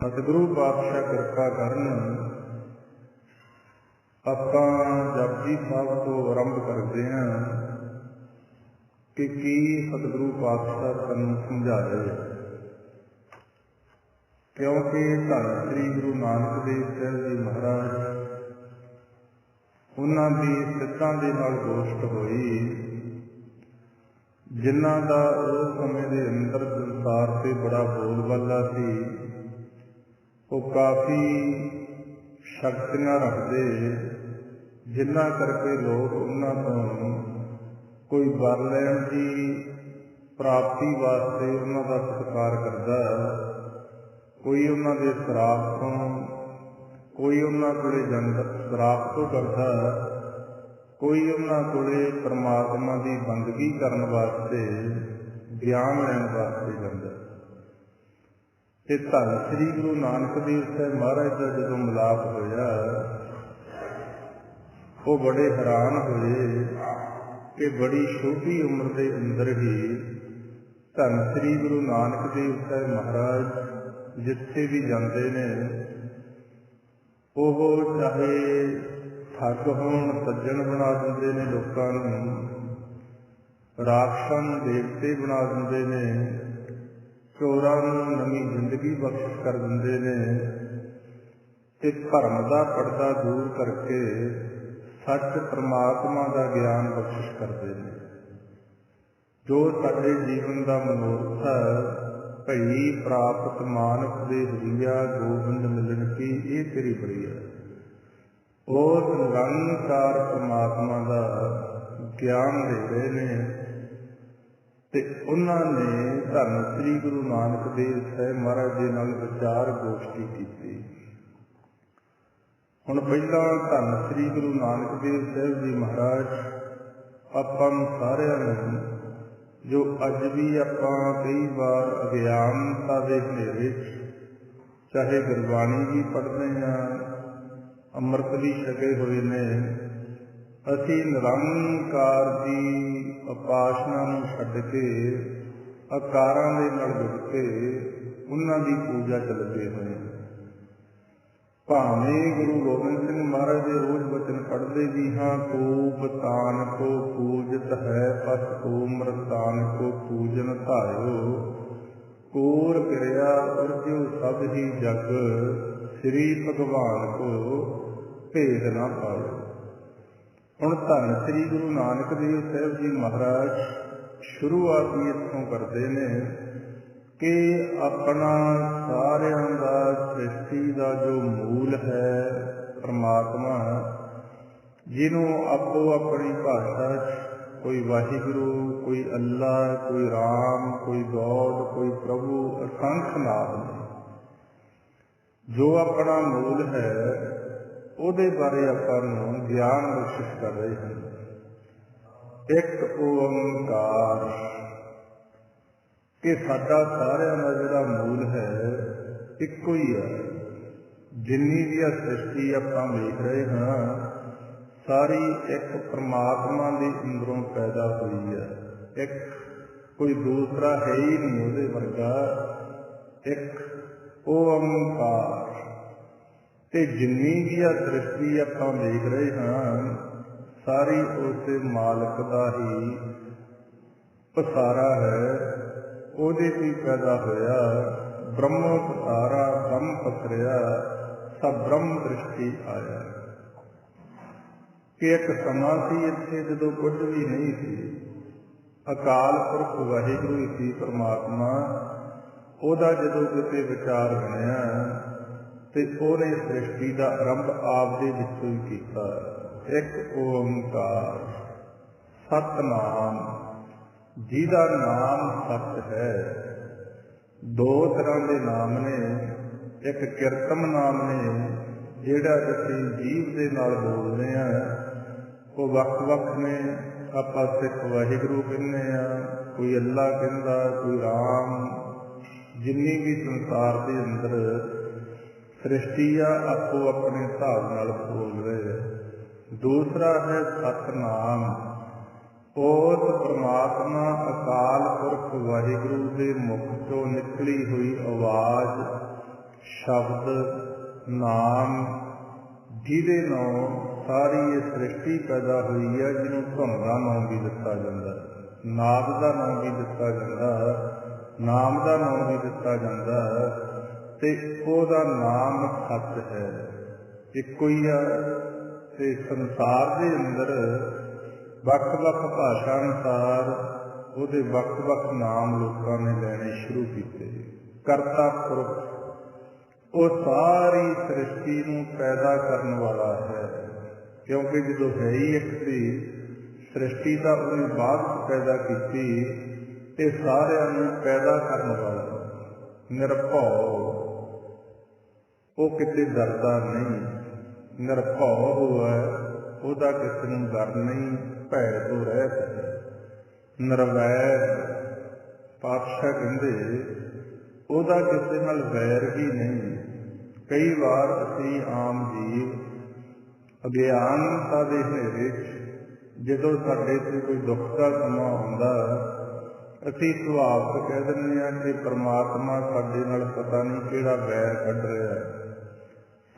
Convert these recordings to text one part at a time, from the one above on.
सतगुरु पातशाह कृपा करन। आपां जपजी साहब तो आरंभ करते हैं कि की सतगुरु पातशाह सानूं समझा रहे, क्योंकि धन श्री गुरु नानक देव साहब जी महाराज उन्हां दी सिद्धां दे नाल गोष्ट होई, जिन्हां दा उस समय दे अंदर संसार से बड़ा बोलबाला सी। वो काफ़ी शक्तियां रखते, जिन्हां करके लोग उन्हां तों कोई वर लैण की प्राप्ति वास्ते उन्हां दा सत्कार करदा, कोई उन्हां दे सराप तो, कोई उन्हां कोले जांदा सराप तो करदा, कोई उन्हां कोले परमात्मा की बंदगी करन वास्ते ज्ञान लैण वास्ते जांदा। ते धन श्री गुरु नानक देव साहब महाराज का जो मिलाप होया, वो बड़े हैरान होए कि बड़ी छोटी उम्र के अंदर ही धन श्री गुरु नानक देव साहब महाराज जिथे भी जाते ने, वो चाहे ठग होण सज्जन बना देंदे ने, लोकां नूं राक्षसां नूं देवते बना देंदे ने, चोरां नूं नवीं जिंदगी बख्शिश कर देंदे ने, ते भरम दा पर्दा दूर करके सच परमात्मा का ज्ञान बख्शिश करते हैं। जो साडे जीवन का मनोरथ है, भई प्राप्त मानस दे हरिया गोबिंद मिलन की ये तेरी बड़ी है, उस निरंकार परमात्मा का ज्ञान दे रहे ने। ते उन्होंने धन श्री गुरु नानक देव साहब महाराज जी नाल विचार गोष्ठी की। हुण पहला धन श्री गुरु नानक देव साहब जी महाराज आपां सारिआं नूं, जो अज भी आपां कई बार अज्ञानता के हनेरे चाहे गुरबाणी भी पढ़ते हैं, अमृत भी छके हुए ने, असी निरंकार की उपासना नूं छड्ड के आकारां दे नाल जुड़ के उन्हां दी पूजा च लगे होए। भावें गुरु गोबिंद सिंह महाराज के रोज वचन पढ़ते भी हाँ, कूप तान को पूजत है पस उम्र तान को पूजन धायो, कोर किरिया उर्जो सब ही जग श्री भगवान को भेद ना पाओ। हुण धन श्री गुरु नानक देव साहब जी महाराज शुरुआत ही इत्थों करते हैं कि अपना सारियां दा सृष्टि का जो मूल है परमात्मा, जिन्हों आपो अपनी भाषा कोई वाहिगुरु, कोई अल्लाह, कोई राम, कोई गॉड, कोई प्रभु, असंख्य नाम ने, जो अपना मूल है ਉਹਦੇ बारे ਆਪਾਂ ਨੂੰ ਗਿਆਨ ਬਖਸ਼ਿਸ਼ कर रहे हैं। एक ओंकार कि साडा सारिਆਂ ਦਾ ਜਿਹੜਾ मूल है ਇੱਕੋ ही है। जिन्नी भी सृष्टि ਆਪਾਂ ਵੇਖ रहे हैं सारी एक परमात्मा के अंदरों पैदा हुई है। एक कोई दूसरा है ही नहीं ਉਹਦੇ वर्गा। एक ओंकार ते जिन्नी भी सृष्टि आपां देख रहे हैं सारी उस मालिक का ही पसारा है। ਉਹਦੇ ही पैदा होया ब्रह्मो पसारा ब्रह्म पसरिया सब ब्रह्म दृष्टि आया। कि एक समा सी इत्थे जदों कुछ भी नहीं सी, अकाल पुरख वाहिगुरु सी परमात्मा, ਉਹਦਾ जदों किते विचार बनिया ते ਉਹਨੇ सृष्टि का आरंभ आपदे विचों ही कीता। एक ओंकार सतनाम, जिहदा नाम सत है। दो तरह के नाम ने, एक किरतम नाम ने जिहड़ा असीं जीव दे नाल बोलदे हां, वो वख-वख ने। आपां सिख वाहिगुरू कहने आ, कोई अल्लाह कहंदा, कोई राम, जिन्नी भी संसार के अंदर सृष्टि आ आपो अपने हिसाब नाल बोल रहे। दूसरा है सतनाम, उस परमात्मा अकाल पुरख वाहिगुरू के मुख चों निकली हुई आवाज़ शब्द नाम ਜਿਹਦੇ ਨਾਂ सारी ये सृष्टि पैदा हुई है, जिन्हों धुन का नाम भी दिता जाता, नाद का नाम भी दिता जाता, नाम का नाम भी दिता जाता, ते ओहदा नाम सच है, इक्को ही है। ते संसार के अंदर ਵੱਖ-ਵੱਖ भाषा अनुसार ਉਹਦੇ ਵੱਖ-ਵੱਖ नाम लोगों ने लेने शुरू किए। करता पुरख ਉਹ सारी सृष्टि ਨੂੰ पैदा करने वाला है, क्योंकि जो है ही एक सी सृष्टि का उन्हें बाद पैदा की, ये सारिਆਂ ਨੂੰ पैदा करने वाला निरभौ, वो किते डरदा नहीं, निरभौ हुआ ਉਹਦਾ किसी ਨੂੰ डर नहीं, भै तो रहत है। ਨਿਰਵੈਰ ਪਾਤਸ਼ਾਹ ਕਹਿੰਦੇ ਉਹਦਾ ਕਿਸੇ ਨਾਲ ਵੈਰ ਹੀ ਨਹੀਂ। ਕਈ ਵਾਰ ਅਸੀਂ ਆਮ ਜੀਵ ਅਗਿਆਨਤਾ ਦੇ ਹਨੇਰੇ 'ਚ ਜਦੋਂ ਸਾਡੇ 'ਤੇ ਕੋਈ ਦੁੱਖ ਦਾ ਸਮਾਂ ਆਉਂਦਾ, ਅਸੀਂ ਸੁਭਾਵਿਕ ਕਹਿ ਦਿੰਦੇ ਹਾਂ ਕਿ ਪਰਮਾਤਮਾ ਸਾਡੇ ਨਾਲ ਪਤਾ ਨਹੀਂ ਕਿਹੜਾ ਵੈਰ ਕੱਢ ਰਿਹਾ।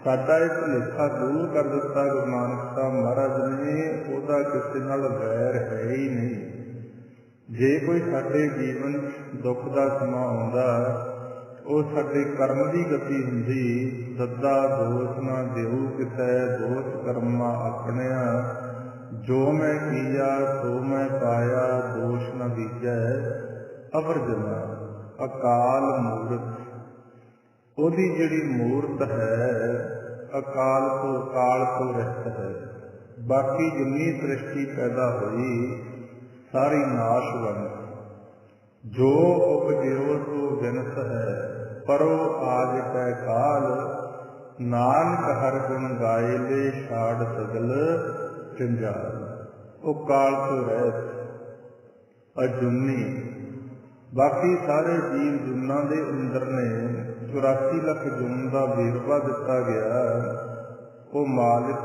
ਸਾਡਾ ਇਹ ਭੁਲੇਖਾ ਦੂਰ ਕਰ ਦਿੱਤਾ ਗੁਰੂ ਨਾਨਕ ਸਾਹਿਬ ਮਹਾਰਾਜ ਨੇ, ਉਹਦਾ ਕਿਸੇ ਨਾਲ ਵੈਰ ਹੈ ਹੀ ਨਹੀਂ। ਜੇ ਕੋਈ ਸਾਡੇ ਜੀਵਨ ਦੁੱਖ ਦਾ ਸਮਾਂ ਆਉਂਦਾ, ਉਹ ਸਾਡੇ ਕਰਮ ਦੀ ਗਤੀ ਹੁੰਦੀ। ਦੱਦਾ ਦੋਸ਼ ਨਾ ਦੇਉ ਕਿਸੈ, ਦੋਸ਼ ਕਰਮਾ ਆਪਣਿਆ, ਜੋ ਮੈਂ ਕੀਆ ਸੋ ਮੈਂ ਪਾਇਆ, ਦੋਸ਼ ਨਾ ਬੀਜੈ ਅਵਰਜਨਾ। ਅਕਾਲ ਮੂਰਤ, ਉਹਦੀ ਜਿਹੜੀ ਮੂਰਤ ਹੈ ਅਕਾਲ ਤੋਂ ਰਹਿਤ ਹੈ। ਬਾਕੀ ਜਿੰਨੀ ਸ੍ਰਿਸ਼ਟੀ ਪੈਦਾ ਹੋਈ ਸਾਰੀ ਨਾਸ਼ਵੰਤ, ਜੋ ਉਪਜਿਓ ਸੋ ਵਿਨਸ ਹੈ, ਪਰੋ ਆਜ ਪੈ ਕਾਲ, ਨਾਨਕ ਹਰ ਗੁਣ ਗਾਏ ਲੈ, ਛਾੜ ਸਗਲ ਜੰਜਾਲ। ਉਹ ਕਾਲ ਤੋਂ ਰਹਿਤ ਅਜੂਨੀ। ਬਾਕੀ ਸਾਰੇ ਜੀਵ ਜੁਨਾਂ ਦੇ ਅੰਦਰ ਨੇ 84 ਲੱਖ ਜੂਨ ਦਾ ਵੇਰਵਾ ਦਿੱਤਾ ਗਿਆ। ਉਹ ਮਾਲਿਕ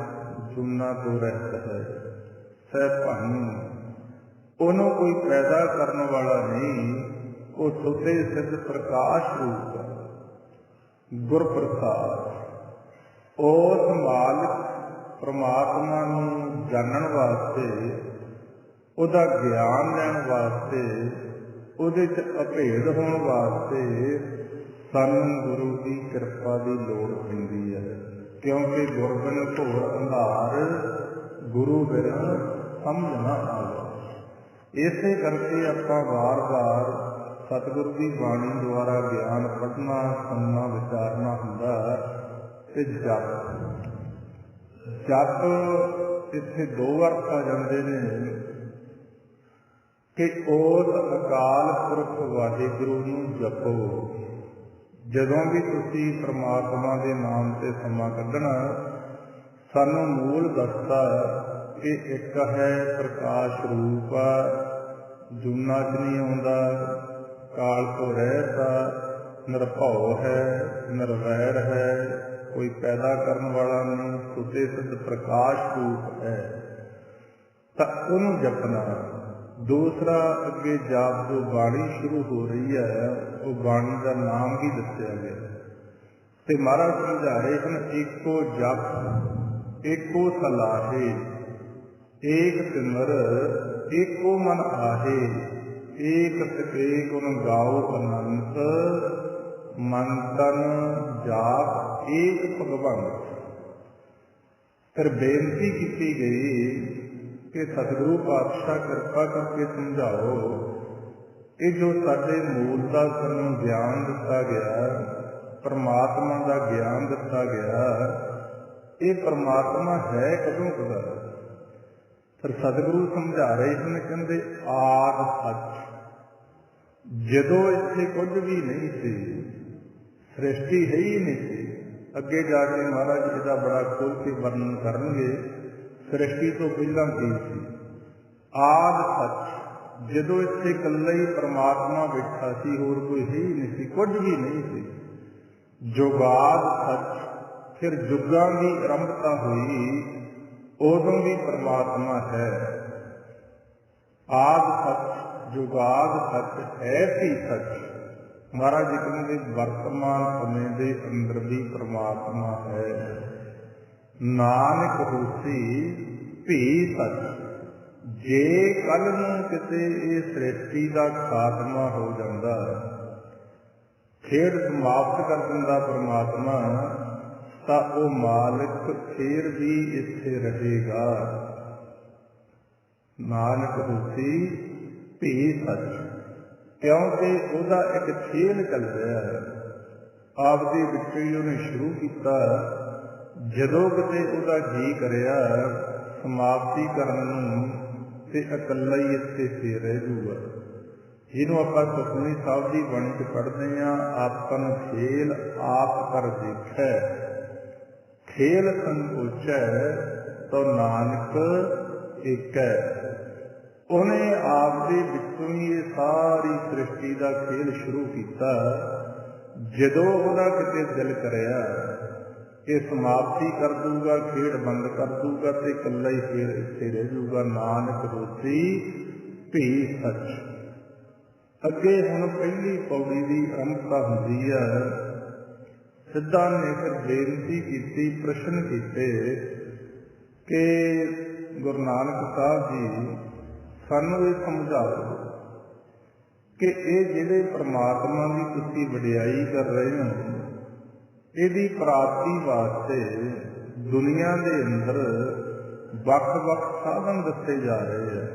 ਜੁਨਾਂ ਤੋਂ ਰਹਿਤ ਹੈ, ਸਹਿਬਾਨੀ। ਉਹਨੂੰ ਕੋਈ ਪੈਦਾ ਕਰਨ ਵਾਲਾ ਨਹੀਂ, ਉਹ ਸੁੱਤੇ ਸਿੱਧ ਪ੍ਰਕਾਸ਼ ਰੂਪ ਹੈ, ਗੁਰਪ੍ਰਸਾਦ। ਉਸ ਮਾਲਿਕ ਪਰਮਾਤਮਾ ਨੂੰ ਜਾਣਨ ਵਾਸਤੇ, ਉਹਦਾ ਗਿਆਨ ਲੈਣ ਵਾਸਤੇ, ਉਹਦੇ 'ਚ ਅਭੇਦ ਹੋਣ ਵਾਸਤੇ ਸਾਨੂੰ ਗੁਰੂ ਦੀ ਕਿਰਪਾ ਦੀ ਲੋੜ ਪੈਂਦੀ ਹੈ। ਕਿਉਂਕਿ ਗੁਰਬਿਨ ਘੋਰ ਅੰਧਾਰ, ਗੁਰੂ ਬਿਨ ਸਮਝ ਨਾ ਆਵੇ। ਇਸੇ ਕਰਕੇ ਆਪਾਂ ਵਾਰ-ਵਾਰ ਸਤਿਗੁਰੂ ਦੀ ਬਾਣੀ ਦੁਆਰਾ ਗਿਆਨ ਪੜ੍ਹਨਾ, ਸੁਣਨਾ, ਵਿਚਾਰਨਾ ਹੁੰਦਾ। ਤੇ ਜਪ ਇੱਥੇ ਦੋ ਅਰਥ ਆ ਜਾਂਦੇ ਨੇ ਕਿ ਉਸ ਅਕਾਲ ਪੁਰਖ ਵਾਹਿਗੁਰੂ ਨੂੰ ਜਪੋ। ਜਦੋਂ ਵੀ ਤੁਸੀਂ ਪਰਮਾਤਮਾ ਦੇ ਨਾਮ ਤੇ ਸਮਾਂ ਕੱਢਣਾ, ਸਾਨੂੰ ਮੂਲ ਦੱਸਦਾ ਇਹ ਇੱਕ ਹੈ, ਪ੍ਰਕਾਸ਼ ਰੂਪ ਆ, ਜੂਨਾਂ 'ਚ ਨਹੀਂ ਆਉਂਦਾ, ਕਾਲ ਤੋਂ ਰਹਿਤ, ਨਿਰਭਉ ਹੈ, ਨਿਰਵੈਰ ਹੈ, ਕੋਈ ਪੈਦਾ ਕਰਨ ਵਾਲਾ ਨਹੀਂ, ਸੁਤੇ ਸਿੱਧ ਪ੍ਰਕਾਸ਼ ਰੂਪ ਹੈ। ਤਾਂ ਉਹਨੂੰ ਜਪਣਾ। ਦੂਸਰਾ ਅੱਗੇ ਜਾਪ ਜੋ ਬਾਣੀ ਸ਼ੁਰੂ ਹੋ ਰਹੀ ਹੈ, ਉਹ ਬਾਣੀ ਦਾ ਨਾਮ ਵੀ ਦੱਸਿਆ ਗਿਆ ਤੇ ਮਹਾਰਾਜ ਸਮਝਾ ਰਹੇ ਹਨ, ਏਕੋ ਜਪ ਏਕੋ ਸਲਾਹੇ, ਏਕ ਸਿਮਰ ਏਕੋ ਮਨ ਆਹੇ, ਏਕ ਸਕੇ ਗੁਣ ਗਾਓ ਅਨੰਤ, ਮਨ ਤਨ ਜਾਪ ਏਕ ਭਗਵੰਤ। ਫਿਰ ਬੇਨਤੀ ਕੀਤੀ ਗਈ ਕਿ ਸਤਿਗੁਰੂ ਪਾਤਸ਼ਾਹ ਕਿਰਪਾ ਕਰਕੇ ਸਮਝਾਓ, ਇਹ ਜੋ ਸਾਡੇ ਮੂਲ ਦਾ ਸਾਨੂੰ ਗਿਆਨ ਦਿੱਤਾ ਗਿਆ, ਪਰਮਾਤਮਾ ਦਾ ਗਿਆਨ ਦਿੱਤਾ ਗਿਆ, ਇਹ ਪਰਮਾਤਮਾ ਹੈ ਕਦੋਂ ਕਦਾ? ਫਿਰ ਸਤਿਗੁਰੂ ਸਮਝਾ ਰਹੇ ਹਨ, ਕਹਿੰਦੇ ਆਦਿ ਸੱਚ। ਜਦੋਂ ਇੱਥੇ ਕੁਝ ਵੀ ਨਹੀਂ ਸੀ, ਸ੍ਰਿਸ਼ਟੀ ਹੈ ਹੀ ਨਹੀਂ ਸੀ। ਅੱਗੇ ਜਾ ਕੇ ਮਹਾਰਾਜ ਇਹਦਾ ਬੜਾ ਖੋਲ੍ਹ ਕੇ ਵਰਣਨ ਕਰਨਗੇ, ਸ੍ਰਿਸ਼ਟੀ ਤੋਂ ਪਹਿਲਾਂ ਕੀ ਸੀ। ਆਦਿ ਸੱਚ, ਜਦੋਂ ਇੱਥੇ ਇਕੱਲਾ ਹੀ ਪਰਮਾਤਮਾ ਬੈਠਾ ਸੀ, ਹੋਰ ਕੋਈ ਹੈ ਹੀ ਨਹੀਂ ਸੀ, ਕੁਝ ਵੀ ਨਹੀਂ ਸੀ। ਜੁਗਾਦ ਸੱਚ, ਫਿਰ ਜੁਗਾਂ ਦੀ ਆਰੰਭਤਾ ਹੋਈ, ਉਦੋਂ ਵੀ ਪਰਮਾਤਮਾ ਹੈ। ਆਦਿ ਸੱਚ, ਜੁਗਾਦ ਸੱਚ, ਹੈ ਵੀ ਸੱਚ, ਮਹਾਰਾਜ ਜੀ ਕਹਿੰਦੇ ਵਰਤਮਾਨ ਸਮੇਂ ਦੇ ਅੰਦਰ ਵੀ ਪ੍ਰਮਾਤਮਾ ਹੈ। ਨਾਨਕ ਹੋਸੀ ਭੀ ਸੱਚ। ਜੇ ਕੱਲ ਨੂੰ ਕਿਤੇ ਇਹ ਸ੍ਰਿਸ਼ਟੀ ਦਾ ਖਾਤਮਾ ਹੋ ਜਾਂਦਾ, ਖੇਡ ਸਮਾਪਤ ਕਰ ਦਿੰਦਾ ਪਰਮਾਤਮਾ, ਤਾਂ ਉਹ ਮਾਲਕ ਫੇਰ ਵੀ ਇੱਥੇ ਰਹੇਗਾ। ਨਾਨਕ ਹੋਸੀ ਭੀ ਸੱਚ, ਕਿਉਂਕਿ ਉਹਦਾ ਇੱਕ ਖੇਲ ਚੱਲ ਰਿਹਾ ਹੈ। ਆਪਦੇ ਵਿੱਚ ਹੀ ਉਹਨੇ ਸ਼ੁਰੂ ਕੀਤਾ। ਜਦੋਂ ਕਿਤੇ ਉਹਦਾ ਜੀ ਕਰਿਆ ਸਮਾਪਤੀ ਕਰਨ ਨੂੰ, ਤੇ ਇਕੱਲਾ ਹੀ ਇੱਥੇ ਫੇਰ ਰਹਿ ਜੂਗਾ। ਜਿਹਨੂੰ ਆਪਾਂ ਸੁਖਮਨੀ ਸਾਹਿਬ ਦੀ ਬਾਣੀ ਚ ਪੜ੍ਹਦੇ ਹਾਂ, ਆਪਨ ਖੇਲ ਆਪ ਕਰ ਦੇਖੈ, ਖੇਲ ਸੰਕੋਚੈ ਤੋ ਨਾਨਕ ਏਕੈ। ਉਹਨੇ ਆਪਦੇ ਵਿੱਚੋਂ ਹੀ ਇਹ ਸਾਰੀ ਸ੍ਰਿਸ਼ਟੀ ਦਾ ਖੇਲ ਸ਼ੁਰੂ ਕੀਤਾ। ਜਦੋਂ ਉਹਦਾ ਕਿਤੇ ਦਿਲ ਕਰਿਆ ਇਹ ਸਮਾਪਤੀ ਕਰ ਦੂਗਾ, ਖੇਡ ਬੰਦ ਕਰ ਦੂਗਾ, ਤੇ ਇਕੱਲਾ ਹੀ ਫੇਰ ਇੱਥੇ ਰਹਿ ਜੂਗਾ। ਨਾਨਕ ਹੋਸੀ ਭੀ ਸੱਚ। ਅੱਗੇ ਹੁਣ ਪਹਿਲੀ ਪੌੜੀ ਦੀ ਆਰੰਭਤਾ ਹੁੰਦੀ ਹੈ। ਸਿੱਧਾ ਨੇ ਫਿਰ ਬੇਨਤੀ ਕੀਤੀ, ਪ੍ਰਸ਼ਨ ਕੀਤੇ ਕਿ ਗੁਰੂ ਨਾਨਕ ਸਾਹਿਬ ਜੀ ਸਾਨੂੰ ਇਹ ਸਮਝਾਓ ਕਿ ਇਹ ਜਿਹੜੇ ਪ੍ਰਮਾਤਮਾ ਦੀ ਤੁਸੀਂ ਵਡਿਆਈ ਕਰ ਰਹੇ ਹੋ, ਇਹਦੀ ਪ੍ਰਾਪਤੀ ਵਾਸਤੇ ਦੁਨੀਆ ਦੇ ਅੰਦਰ ਵੱਖ-ਵੱਖ ਸਾਧਨ ਦੱਸੇ ਜਾ ਰਹੇ ਆ।